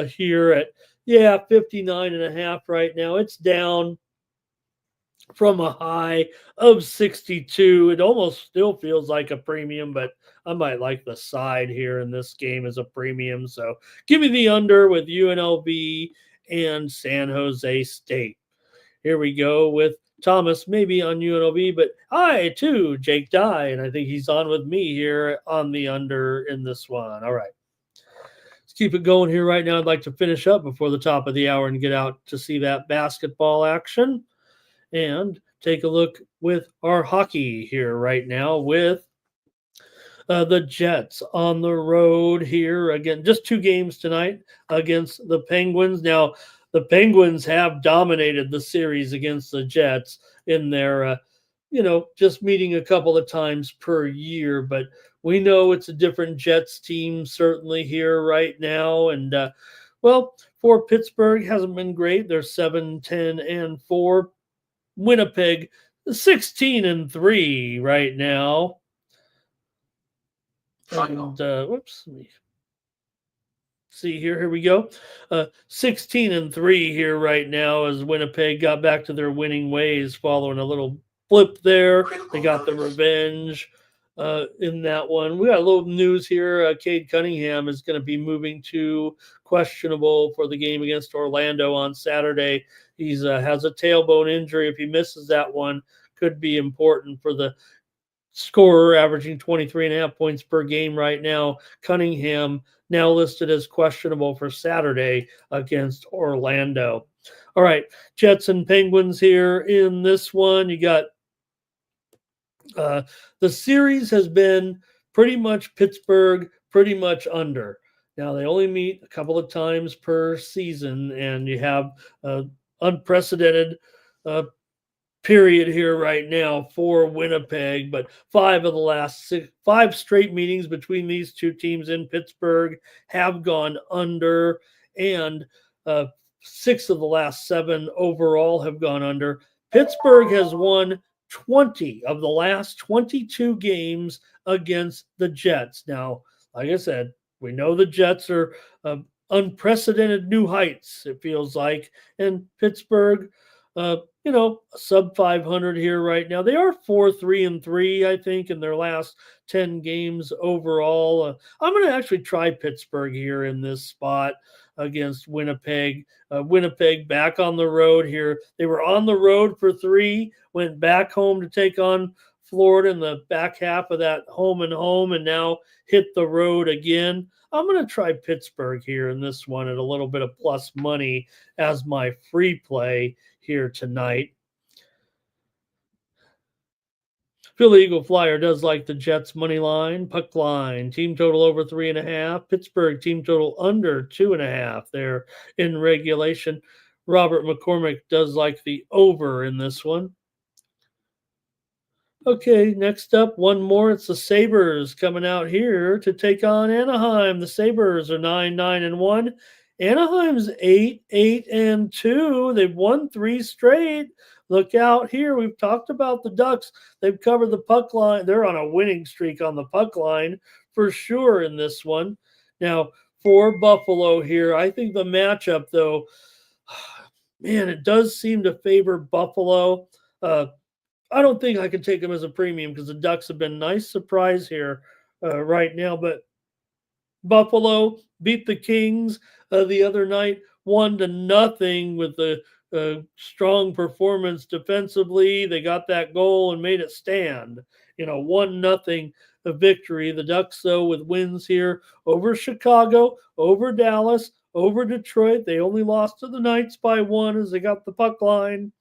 here at 59.5 right now. It's down from a high of 62. It almost still feels like a premium, but I might like the side here in this game as a premium. So give me the under with UNLV and San Jose State. Here we go with Thomas, maybe on UNLV, but hi too, Jake Dye, and I think he's on with me here on the under in this one. All right. Let's keep it going here right now. I'd like to finish up before the top of the hour and get out to see that basketball action and take a look with our hockey here right now with the Jets on the road here. Again, just 2 games tonight against the Penguins. Now, the Penguins have dominated the series against the Jets in their, just meeting a couple of times per year. But we know it's a different Jets team certainly here right now. And, for Pittsburgh, hasn't been great. They're 7-10-4. Winnipeg 16-3 right now. And whoops, let me see here. Here we go. 16-3 here right now as Winnipeg got back to their winning ways following a little blip there. They got the revenge in that one. We got a little news here. Cade Cunningham is going to be moving to questionable for the game against Orlando on Saturday. He's has a tailbone injury. If he misses that one, could be important for the scorer, averaging 23.5 points per game right now. Cunningham now listed as questionable for Saturday against Orlando. All right, Jets and Penguins here in this one. You got the series has been pretty much Pittsburgh, pretty much under. Now, they only meet a couple of times per season, and you have unprecedented period here right now for Winnipeg, but 5 of the last 5 straight meetings between these two teams in Pittsburgh have gone under, and 6 of the last 7 overall have gone under. Pittsburgh has won 20 of the last 22 games against the Jets. Now, like I said, we know the Jets are unprecedented new heights, it feels like, and Pittsburgh, sub 500 here right now. They are 4-3-3, I think, in their last 10 games overall. I'm going to actually try Pittsburgh here in this spot against Winnipeg. Winnipeg back on the road here. They were on the road for 3, went back home to take on Florida in the back half of that home and home, and now hit the road again. I'm going to try Pittsburgh here in this one at a little bit of plus money as my free play here tonight. Philly Eagle Flyer does like the Jets money line, puck line, team total over 3.5. Pittsburgh team total under 2.5 there in regulation. Robert McCormick does like the over in this one. Okay, next up, one more. It's the Sabres coming out here to take on Anaheim. The Sabres are 9-1. Anaheim's 8-2. They've won 3 straight. Look out here. We've talked about the Ducks. They've covered the puck line. They're on a winning streak on the puck line for sure in this one. Now, for Buffalo here, I think the matchup, though, man, it does seem to favor Buffalo. I don't think I can take them as a premium because the Ducks have been a nice surprise here right now. But Buffalo beat the Kings the other night, 1-0 with the strong performance defensively. They got that goal and made it stand. 1-0 victory. The Ducks, though, with wins here over Chicago, over Dallas, over Detroit. They only lost to the Knights by 1 as they got the puck line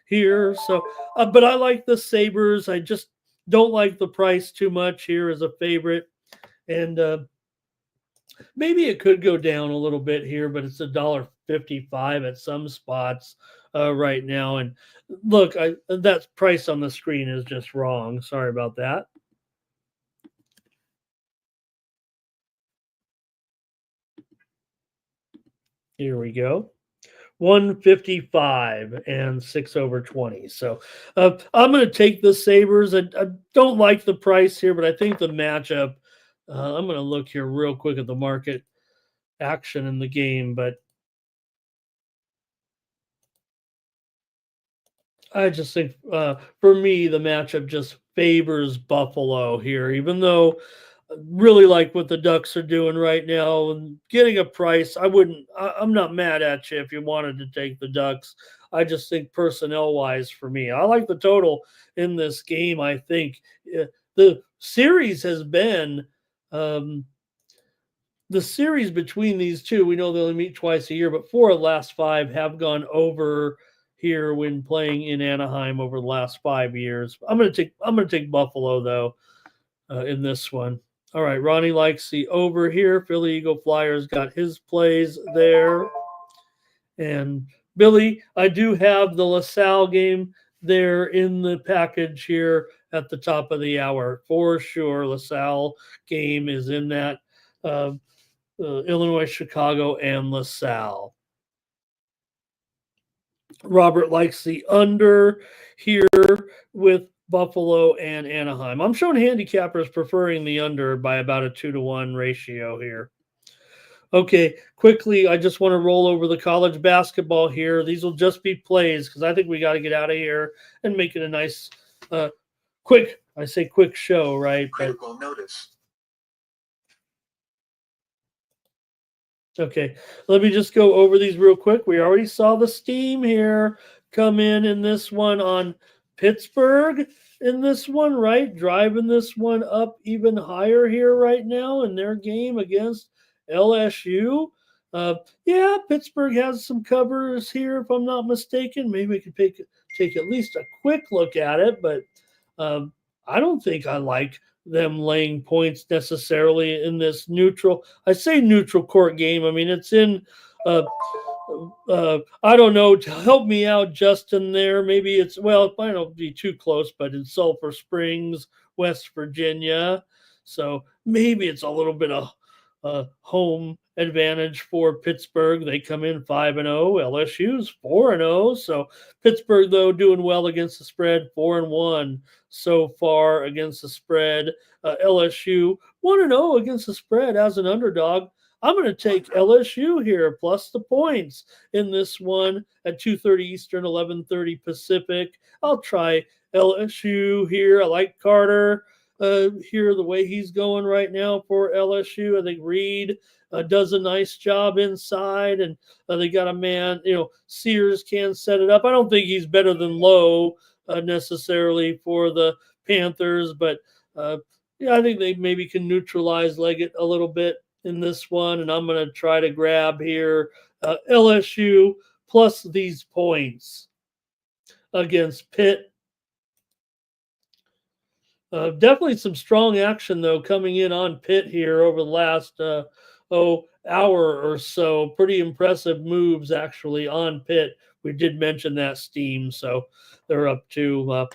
here. So, but I like the Sabres. I just don't like the price too much here as a favorite. And maybe it could go down a little bit here, but it's $1.55 at some spots right now. And look, that price on the screen is just wrong. Sorry about that. Here we go. 155 and 6 over 20. So I'm going to take the Sabres. I don't like the price here, but I think the matchup, I'm going to look here real quick at the market action in the game, but I just think for me, the matchup just favors Buffalo here, even though I really like what the Ducks are doing right now and getting a price. I'm not mad at you if you wanted to take the Ducks. I just think personnel wise for me, I like the total in this game. I think the series has been um, the series between these two. We know they only meet twice a year, but 4 of the last 5 have gone over here when playing in Anaheim over the last 5 years. I'm gonna take Buffalo though in this one. All right, Ronnie likes the over here. Philly Eagle Flyers got his plays there, and Billy, I do have the LaSalle game there in the package here at the top of the hour for sure. LaSalle game is in that. Uh, Illinois, Chicago, and LaSalle. Robert likes the under here with Buffalo and Anaheim. I'm showing handicappers preferring the under by about a 2-to-1 ratio here. Okay, quickly, I just want to roll over the college basketball here. These will just be plays because I think we got to get out of here and make it a nice, quick show, right? Critical notice. Okay, let me just go over these real quick. We already saw the steam here come in this one on Pittsburgh in this one, right? Driving this one up even higher here right now in their game against LSU. Yeah, Pittsburgh has some covers here, if I'm not mistaken. Maybe we could take at least a quick look at it, but I don't think I like them laying points necessarily in this neutral. I say neutral court game. I mean, it's in. I don't know. To help me out, Justin. There, maybe it's it might not be too close, but in Sulphur Springs, West Virginia. So maybe it's a little bit of home advantage for Pittsburgh. They come in 5-0. LSU's 4-0. So Pittsburgh, though, doing well against the spread, 4-1 so far against the spread. LSU 1-0 against the spread as an underdog. I'm going to take LSU here plus the points in this one at 2:30 Eastern, 11:30 Pacific. I'll try LSU here. I like Carter here the way he's going right now for LSU. I think Reed does a nice job inside, and they got a man. Sears can set it up. I don't think he's better than Lowe necessarily for the Panthers, but I think they maybe can neutralize Leggett a little bit in this one, and I'm going to try to grab here LSU plus these points against Pitt. Definitely some strong action, though, coming in on Pitt here over the last hour or so. Pretty impressive moves, actually, on Pitt. We did mention that steam, so they're up to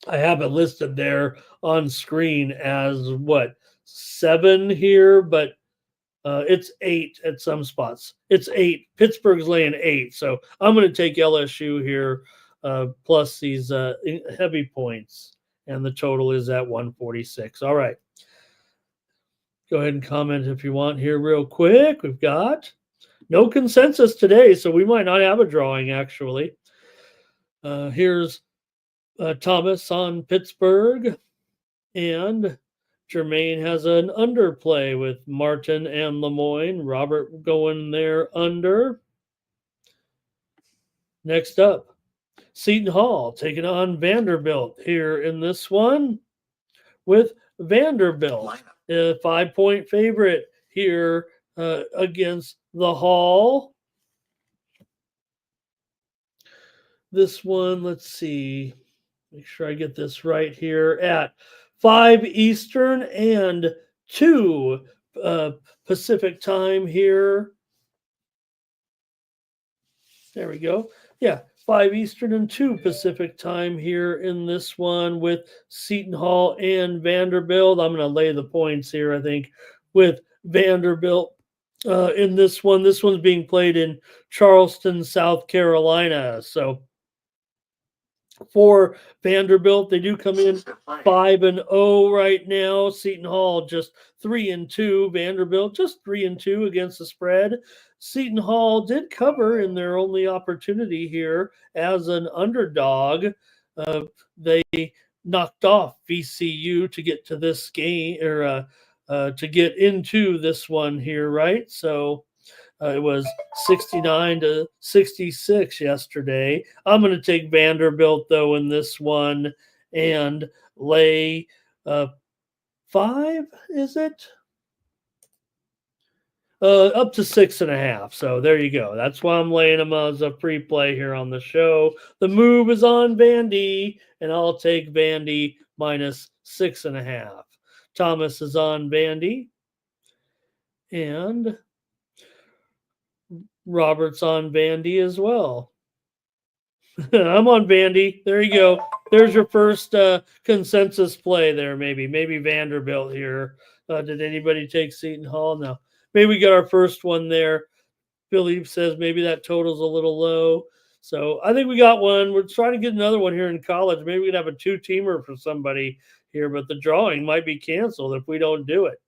I have it listed there on screen as 7 here, but it's 8 at some spots. It's 8. Pittsburgh's laying 8, so I'm going to take LSU here plus these heavy points, and the total is at 146. All right. Go ahead and comment if you want here real quick. We've got no consensus today, so we might not have a drawing, actually. Here's Thomas on Pittsburgh, and Jermaine has an underplay with Martin and Lemoyne. Robert going there under. Next up, Seton Hall taking on Vanderbilt here in this one with Vanderbilt, a 5-point favorite here against the Hall. This one, let's see. Make sure I get this right here at 5 Eastern and 2 Pacific time here. There we go. Yeah, 5 Eastern and 2 Pacific time here in this one with Seton Hall and Vanderbilt. I'm going to lay the points here, I think, with Vanderbilt in this one. This one's being played in Charleston, South Carolina. So For Vanderbilt, they do come in 5-0 right now. Seton Hall just 3-2. Vanderbilt just 3-2 against the spread. Seton Hall did cover in their only opportunity here as an underdog. They knocked off VCU to get to this game, or to get into this one here, right? So it was 69-66 yesterday. I'm going to take Vanderbilt, though, in this one and lay 5, is it? Up to 6.5. So there you go. That's why I'm laying them as a free play here on the show. The move is on Vandy, and I'll take Vandy minus 6.5. Thomas is on Vandy, and Robert's on Vandy as well. I'm on Vandy. There you go. There's your first consensus play there, maybe Vanderbilt here. Did anybody take Seton Hall? No. Maybe we got our first one there. Philippe says maybe that total's a little low. So I think we got one. We're trying to get another one here in college. Maybe we could have a 2-teamer for somebody here, but the drawing might be canceled if we don't do it.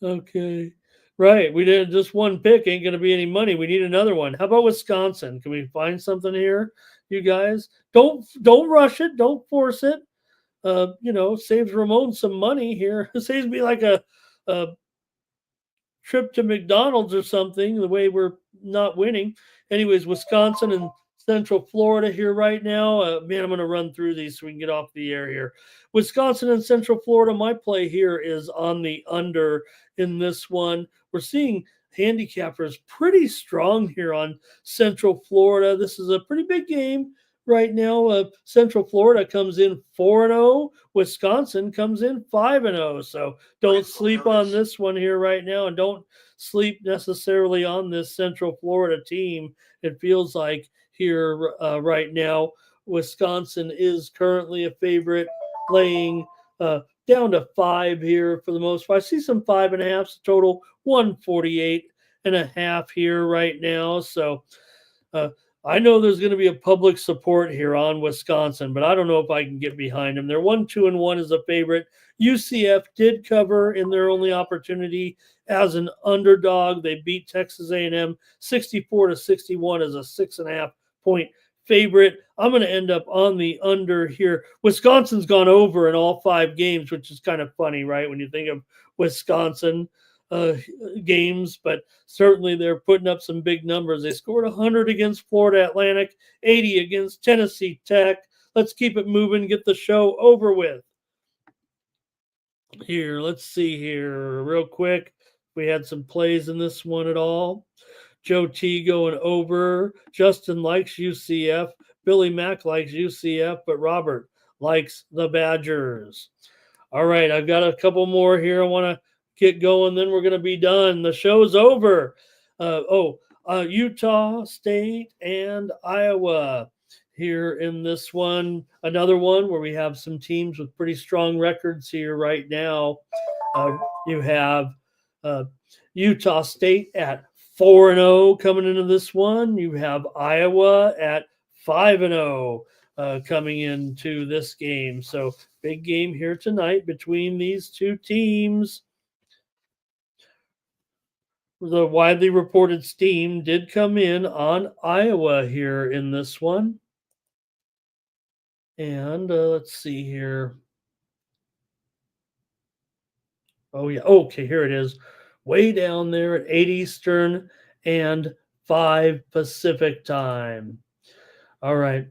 Okay. Right. We did just one pick. Ain't going to be any money. We need another one. How about Wisconsin? Can we find something here, you guys? Don't rush it. Don't force it. Saves Ramon some money here. It saves me like a trip to McDonald's or something, the way we're not winning. Anyways, Wisconsin and Central Florida here right now. I'm going to run through these so we can get off the air here. Wisconsin and Central Florida, my play here is on the under in this one. We're seeing handicappers pretty strong here on Central Florida. This is a pretty big game right now. Central Florida comes in 4-0. Wisconsin comes in 5-0. So don't sleep on this one here right now, and don't sleep necessarily on this Central Florida team. It feels like here right now, Wisconsin is currently a favorite, laying down to 5 here for the most part. I see some 5.5s, total 148.5 here right now. So I know there's going to be a public support here on Wisconsin, but I don't know if I can get behind them. They're 1-2-1 as a favorite. UCF did cover in their only opportunity as an underdog. They beat Texas A&M 64-61 as a 6.5-point favorite. I'm going to end up on the under here. Wisconsin's gone over in all 5 games, which is kind of funny, right? When you think of Wisconsin games, but certainly they're putting up some big numbers. They scored 100 against Florida Atlantic, 80 against Tennessee Tech. Let's keep it moving, get the show over with. Here, let's see here real quick. We had some plays in this one at all. Joe T going over. Justin likes UCF. Billy Mack likes UCF, but Robert likes the Badgers. All right, I've got a couple more here I want to get going, then we're going to be done. The show's over. Utah State and Iowa here in this one. Another one where we have some teams with pretty strong records here right now. You have Utah State at 4-0 coming into this one. You have Iowa at 5-0 coming into this game. So big game here tonight between these two teams. The widely reported steam did come in on Iowa here in this one. And let's see here. Oh, yeah. Okay, here it is. Way down there at 8 Eastern and 5 Pacific time. All right.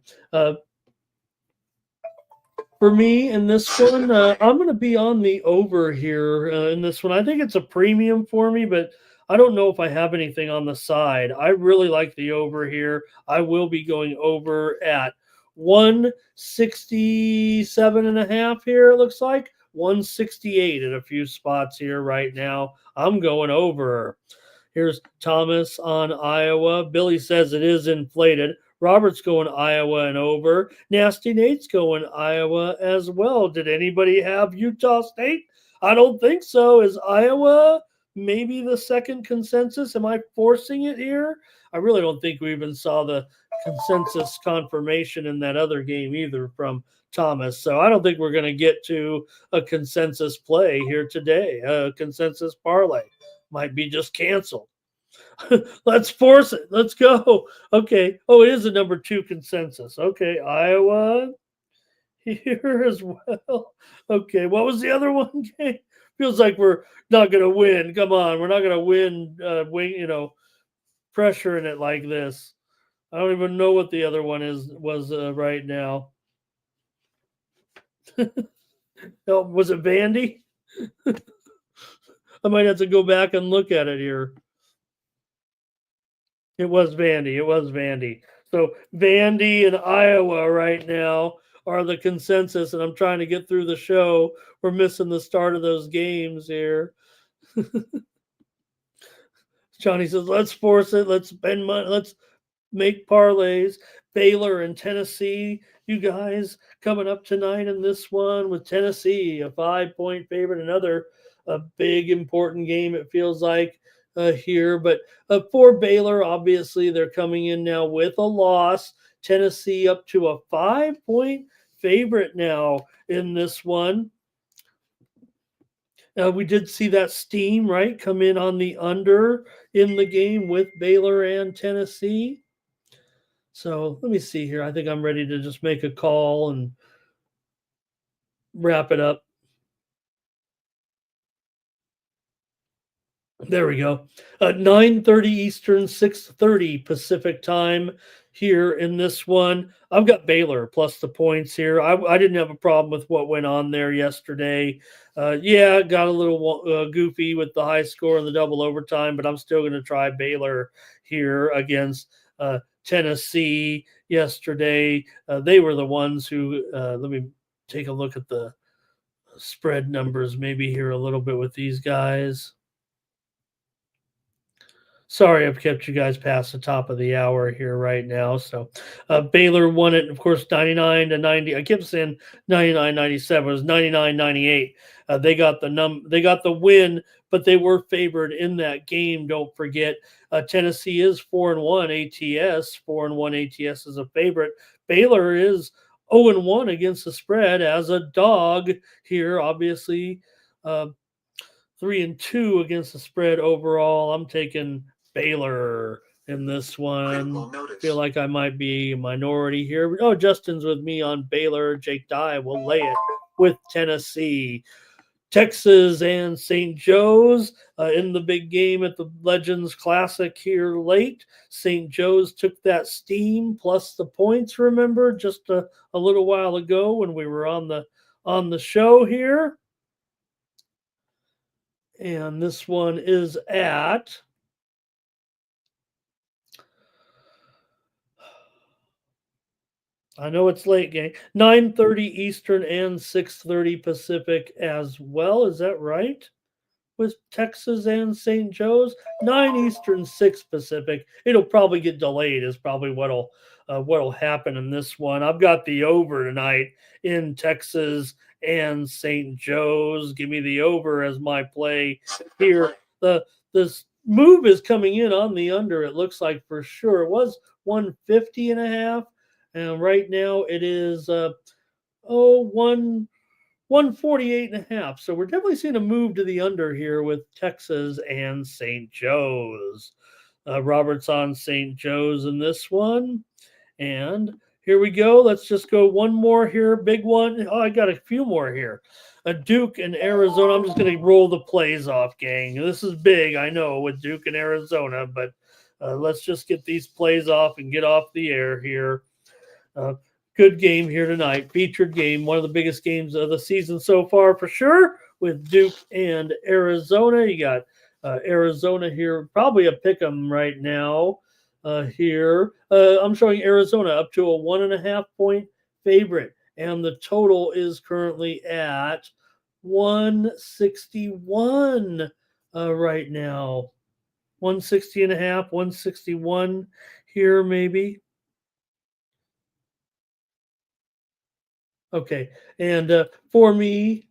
For me in this one, I'm going to be on the over here in this one. I think it's a premium for me, but I don't know if I have anything on the side. I really like the over here. I will be going over at 167.5 here, it looks like. 168 at a few spots here right now. I'm going over. Here's Thomas on Iowa. Billy says it is inflated. Robert's going Iowa and over. Nasty Nate's going Iowa as well. Did anybody have Utah State? I don't think so. Is Iowa maybe the second consensus. Am I forcing it here? I really don't think we even saw the consensus confirmation in that other game either from Thomas. So I don't think we're going to get to a consensus play here today. A consensus parlay might be just canceled. Let's force it. Let's go. Okay. Oh, it is a number 2 consensus. Okay. Iowa here as well. Okay. What was the other one game? Feels like we're not going to win. Come on. We're not going to win, pressuring it like this. I don't even know what the other one was right now. Oh, was it Vandy? I might have to go back and look at it here. It was Vandy. It was Vandy. So Vandy and Iowa right now are the consensus, and I'm trying to get through the show. We're missing the start of those games here. Johnny says, let's force it. Let's spend money. Let's make parlays. Baylor and Tennessee, you guys coming up tonight in this one with Tennessee, a 5-point favorite, another a big important game it feels like here. But for Baylor, obviously they're coming in now with a loss. Tennessee up to a 5-point favorite now in this one. We did see that steam, right, come in on the under in the game with Baylor and Tennessee. So let me see here. I think I'm ready to just make a call and wrap it up. There we go. 9:30 Eastern, 6:30 Pacific time here in this one. I've got Baylor plus the points here. I didn't have a problem with what went on there yesterday. Yeah, got a little goofy with the high score and the double overtime, but I'm still going to try Baylor here against Tennessee yesterday. They were the ones who, let me take a look at the spread numbers maybe here a little bit with these guys. Sorry, I've kept you guys past the top of the hour here right now. So Baylor won it, of course, 99-90. I kept saying 99-97. It was 99-98. They got the win, but they were favored in that game. Don't forget, Tennessee is 4-1 ATS. 4-1 ATS is a favorite. Baylor is 0-1 against the spread as a dog here. Obviously, 3-2 against the spread overall. I'm taking Baylor in this one. Feel like I might be a minority here. Oh, Justin's with me on Baylor. Jake Dye will lay it with Tennessee. Texas and St. Joe's in the big game at the Legends Classic here late. St. Joe's took that steam plus the points, remember, just a little while ago when we were on the show here. And this one is at I know it's late game. 9:30 Eastern and 6:30 Pacific as well. Is that right? With Texas and St. Joe's, 9 Eastern, 6 Pacific. It'll probably get delayed. Is probably what'll happen in this one. I've got the over tonight in Texas and St. Joe's. Give me the over as my play here. This move is coming in on the under. It looks like for sure. It was 150.5. And right now it is 148.5. So we're definitely seeing a move to the under here with Texas and St. Joe's. Robert's on St. Joe's in this one. And here we go. Let's just go one more here. Big one. Oh, I got a few more here. Duke and Arizona. I'm just going to roll the plays off, gang. This is big, I know, with Duke and Arizona, but let's just get these plays off and get off the air here. Good game here tonight. Featured game, one of the biggest games of the season so far for sure with Duke and Arizona. You got Arizona here, probably a pick 'em right now here. I'm showing Arizona up to a 1.5 point favorite, and the total is currently at 161 right now. 160.5, 161 here maybe. Okay, and for me,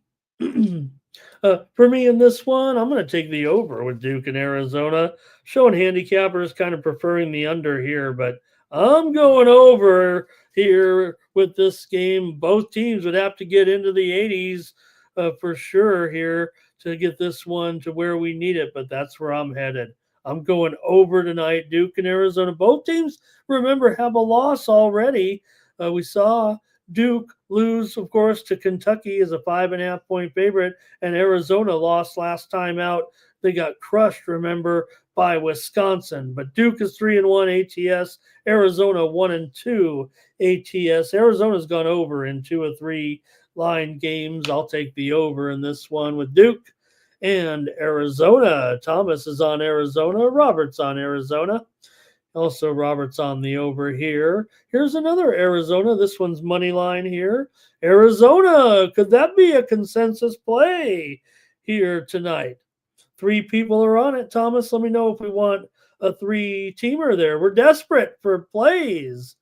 For me in this one, I'm going to take the over with Duke and Arizona. Showing handicappers kind of preferring the under here, but I'm going over here with this game. Both teams would have to get into the 80s for sure here to get this one to where we need it, but that's where I'm headed. I'm going over tonight, Duke and Arizona. Both teams, remember, have a loss already. We saw Duke lose, of course, to Kentucky as a 5.5-point favorite, and Arizona lost last time out. They got crushed, remember, by Wisconsin. But Duke is 3-1 ATS, Arizona 1-2 ATS. Arizona's gone over in 2 of 3 line games. I'll take the over in this one with Duke and Arizona. Thomas is on Arizona. Robert's on Arizona. Also, Robert's on the over here. Here's another Arizona. This one's money line here. Arizona. Could that be a consensus play here tonight? 3 people are on it. Thomas, let me know if we want a 3-teamer there. We're desperate for plays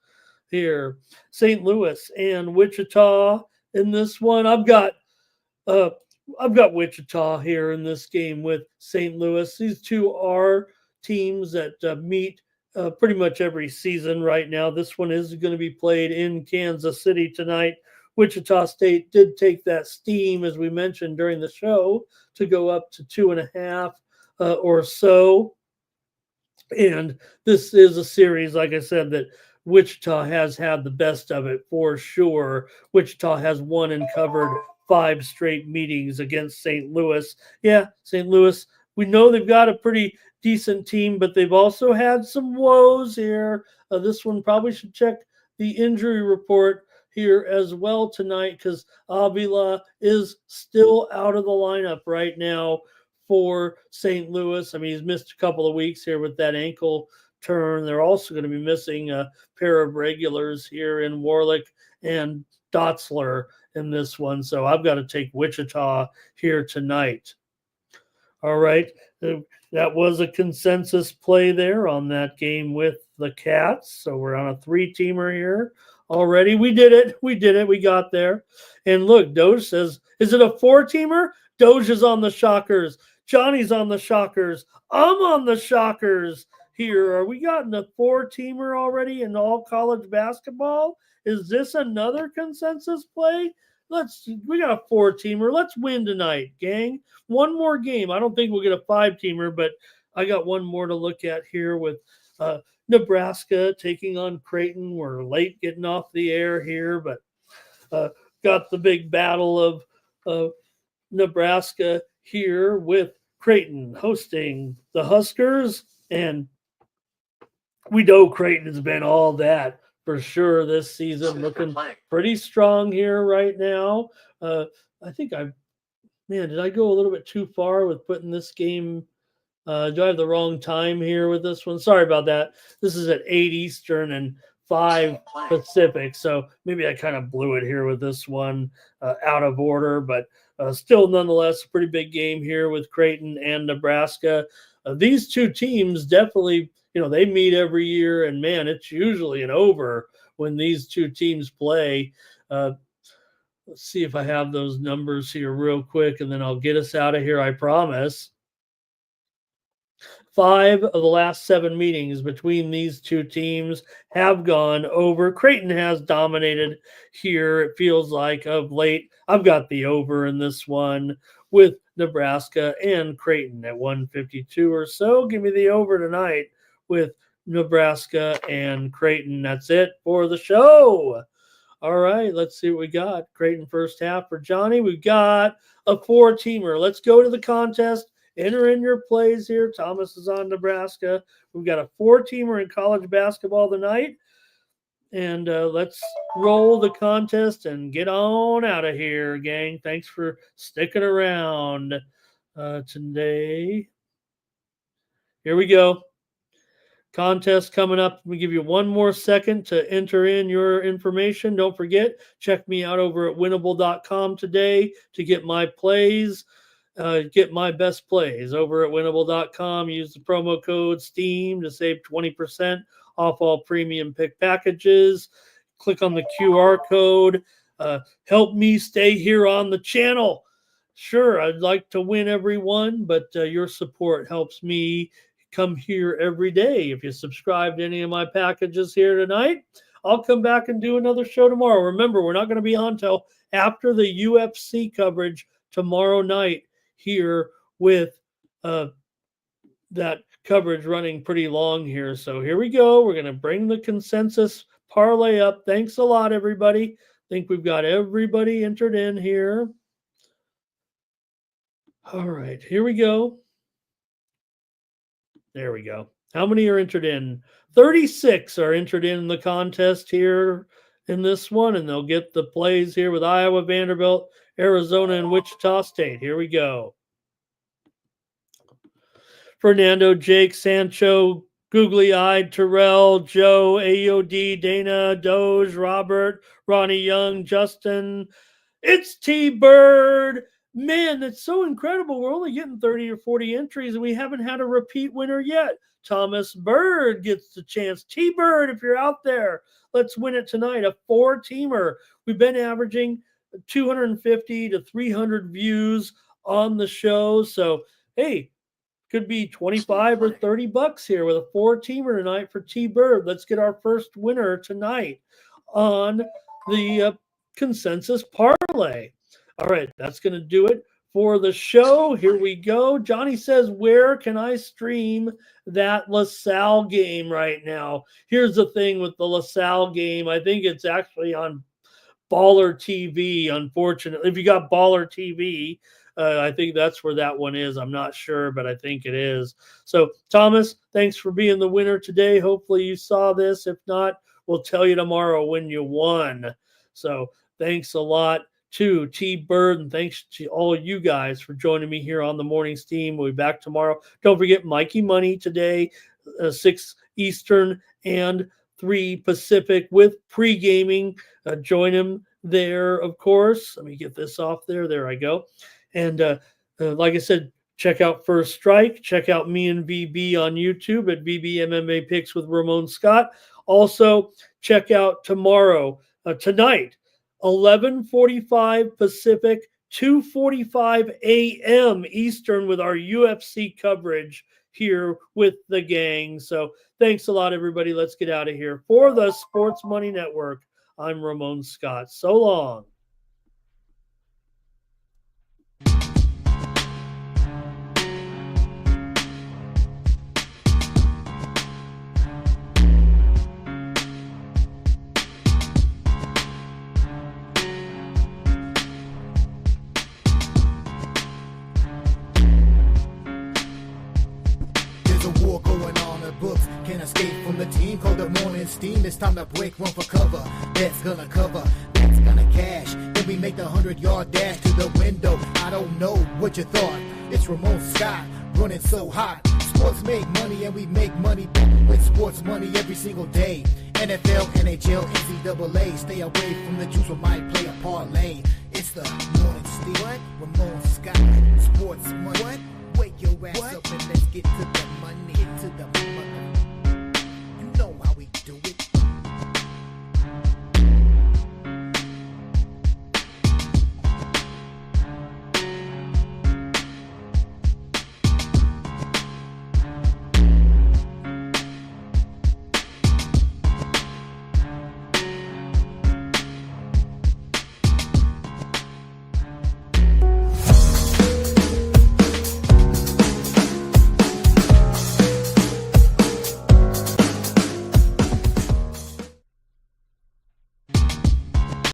here. St. Louis and Wichita in this one. I've got Wichita here in this game with St. Louis. These two are teams that meet pretty much every season right now. This one is going to be played in Kansas City tonight. Wichita State did take that steam, as we mentioned during the show, to go up to 2.5 or so. And this is a series, like I said, that Wichita has had the best of it for sure. Wichita has won and covered 5 straight meetings against St. Louis. Yeah, St. Louis, we know they've got a pretty decent team, but they've also had some woes here. This one probably should check the injury report here as well tonight, because Avila is still out of the lineup right now for St. Louis. I mean, he's missed a couple of weeks here with that ankle turn. They're also going to be missing a pair of regulars here in Warlick and Dotzler in this one. So I've got to take Wichita here tonight. All right. That was a consensus play there on that game with the Cats. So we're on a 3-teamer here already. We did it. We got there. And look, Doge says, is it a 4-teamer? Doge is on the Shockers. Johnny's on the Shockers. I'm on the Shockers here. Are we gotten a 4-teamer already in all college basketball? Is this another consensus play? We got a 4-teamer. Let's win tonight, gang. One more game. I don't think we'll get a 5-teamer, but I got one more to look at here with Nebraska taking on Creighton. We're late getting off the air here, but got the big battle of Nebraska here with Creighton hosting the Huskers. And we know Creighton has been all that for sure this season, looking pretty strong here right now. I think did I go a little bit too far with putting this game? Do I have the wrong time here with this one? Sorry about that. This is at 8 Eastern and 5 Pacific, so maybe I kind of blew it here with this one out of order, but still nonetheless a pretty big game here with Creighton and Nebraska. These two teams definitely, they meet every year, and man, it's usually an over when these two teams play. Let's see if I have those numbers here real quick, and then I'll get us out of here, I promise. 5 of the last 7 meetings between these two teams have gone over. Creighton has dominated here, it feels like, of late. I've got the over in this one with Nebraska and Creighton at 152 or so. Give me the over tonight with Nebraska and Creighton. That's it for the show. All right, let's see what we got. Creighton first half for Johnny. We've got a 4-teamer. Let's go to the contest. Enter in your plays here. Thomas is on Nebraska. We've got a 4-teamer in college basketball tonight. And let's roll the contest and get on out of here, gang. Thanks for sticking around today. Here we go. Contest coming up. Let me give you one more second to enter in your information. Don't forget, check me out over at winnable.com today to get my plays. Get my best plays over at winnable.com. Use the promo code STEAM to save 20% off all premium pick packages. Click on the QR code. Help me stay here on the channel. Sure, I'd like to win every one, but your support helps me come here every day. If you subscribe to any of my packages here tonight, I'll come back and do another show tomorrow. Remember, we're not going to be on till after the UFC coverage tomorrow night here with that coverage running pretty long here. So here we go. We're going to bring the consensus parlay up. Thanks a lot, everybody. I think we've got everybody entered in here. All right, here we go. There we go. How many are entered in? 36 are entered in the contest here in this one, and they'll get the plays here with Iowa, Vanderbilt, Arizona, and Wichita State. Here we go. Fernando, Jake, Sancho, Googly-Eyed, Terrell, Joe, AOD, Dana, Doge, Robert, Ronnie Young, Justin. It's T-Bird. Man, that's so incredible. We're only getting 30 or 40 entries, and we haven't had a repeat winner yet. Thomas Bird gets the chance. T-Bird, if you're out there, let's win it tonight. A 4-teamer. We've been averaging 250 to 300 views on the show. So, hey, could be 25 or 30 bucks here with a 4-teamer tonight for T-Bird. Let's get our first winner tonight on the consensus parlay. All right, that's going to do it for the show. Here we go. Johnny says, where can I stream that LaSalle game right now? Here's the thing with the LaSalle game. I think it's actually on Baller TV, unfortunately. If you got Baller TV, I think that's where that one is. I'm not sure, but I think it is. So, Thomas, thanks for being the winner today. Hopefully you saw this. If not, we'll tell you tomorrow when you won. So, thanks a lot to T-Bird, and thanks to all you guys for joining me here on the Morning Steam. We'll be back tomorrow. Don't forget Mikey Money today, 6 Eastern and 3 Pacific with pre-gaming. Join him there, of course. Let me get this off there. There I go. And like I said, check out First Strike. Check out me and VB on YouTube at VB MMA Picks with Ramon Scott. Also, check out tonight, 11:45 Pacific, 2:45 a.m. Eastern with our UFC coverage here with the gang. So thanks a lot, everybody. Let's get out of here. For the Sports Money Network, I'm Ramon Scott. So long. Can't escape from the team, call the morning steam. It's time to break, run for cover. That's gonna cover, that's gonna cash. Then we make the 100-yard dash to the window. I don't know what you thought. It's Ramon Scott, running so hot. Sports make money and we make money with sports money every single day. NFL, NHL, NCAA. Stay away from the juice, we might play a parlay. It's the morning steam. What? Ramon Scott, sports money. What? Wake your ass up and let's get to the money. Get to the money.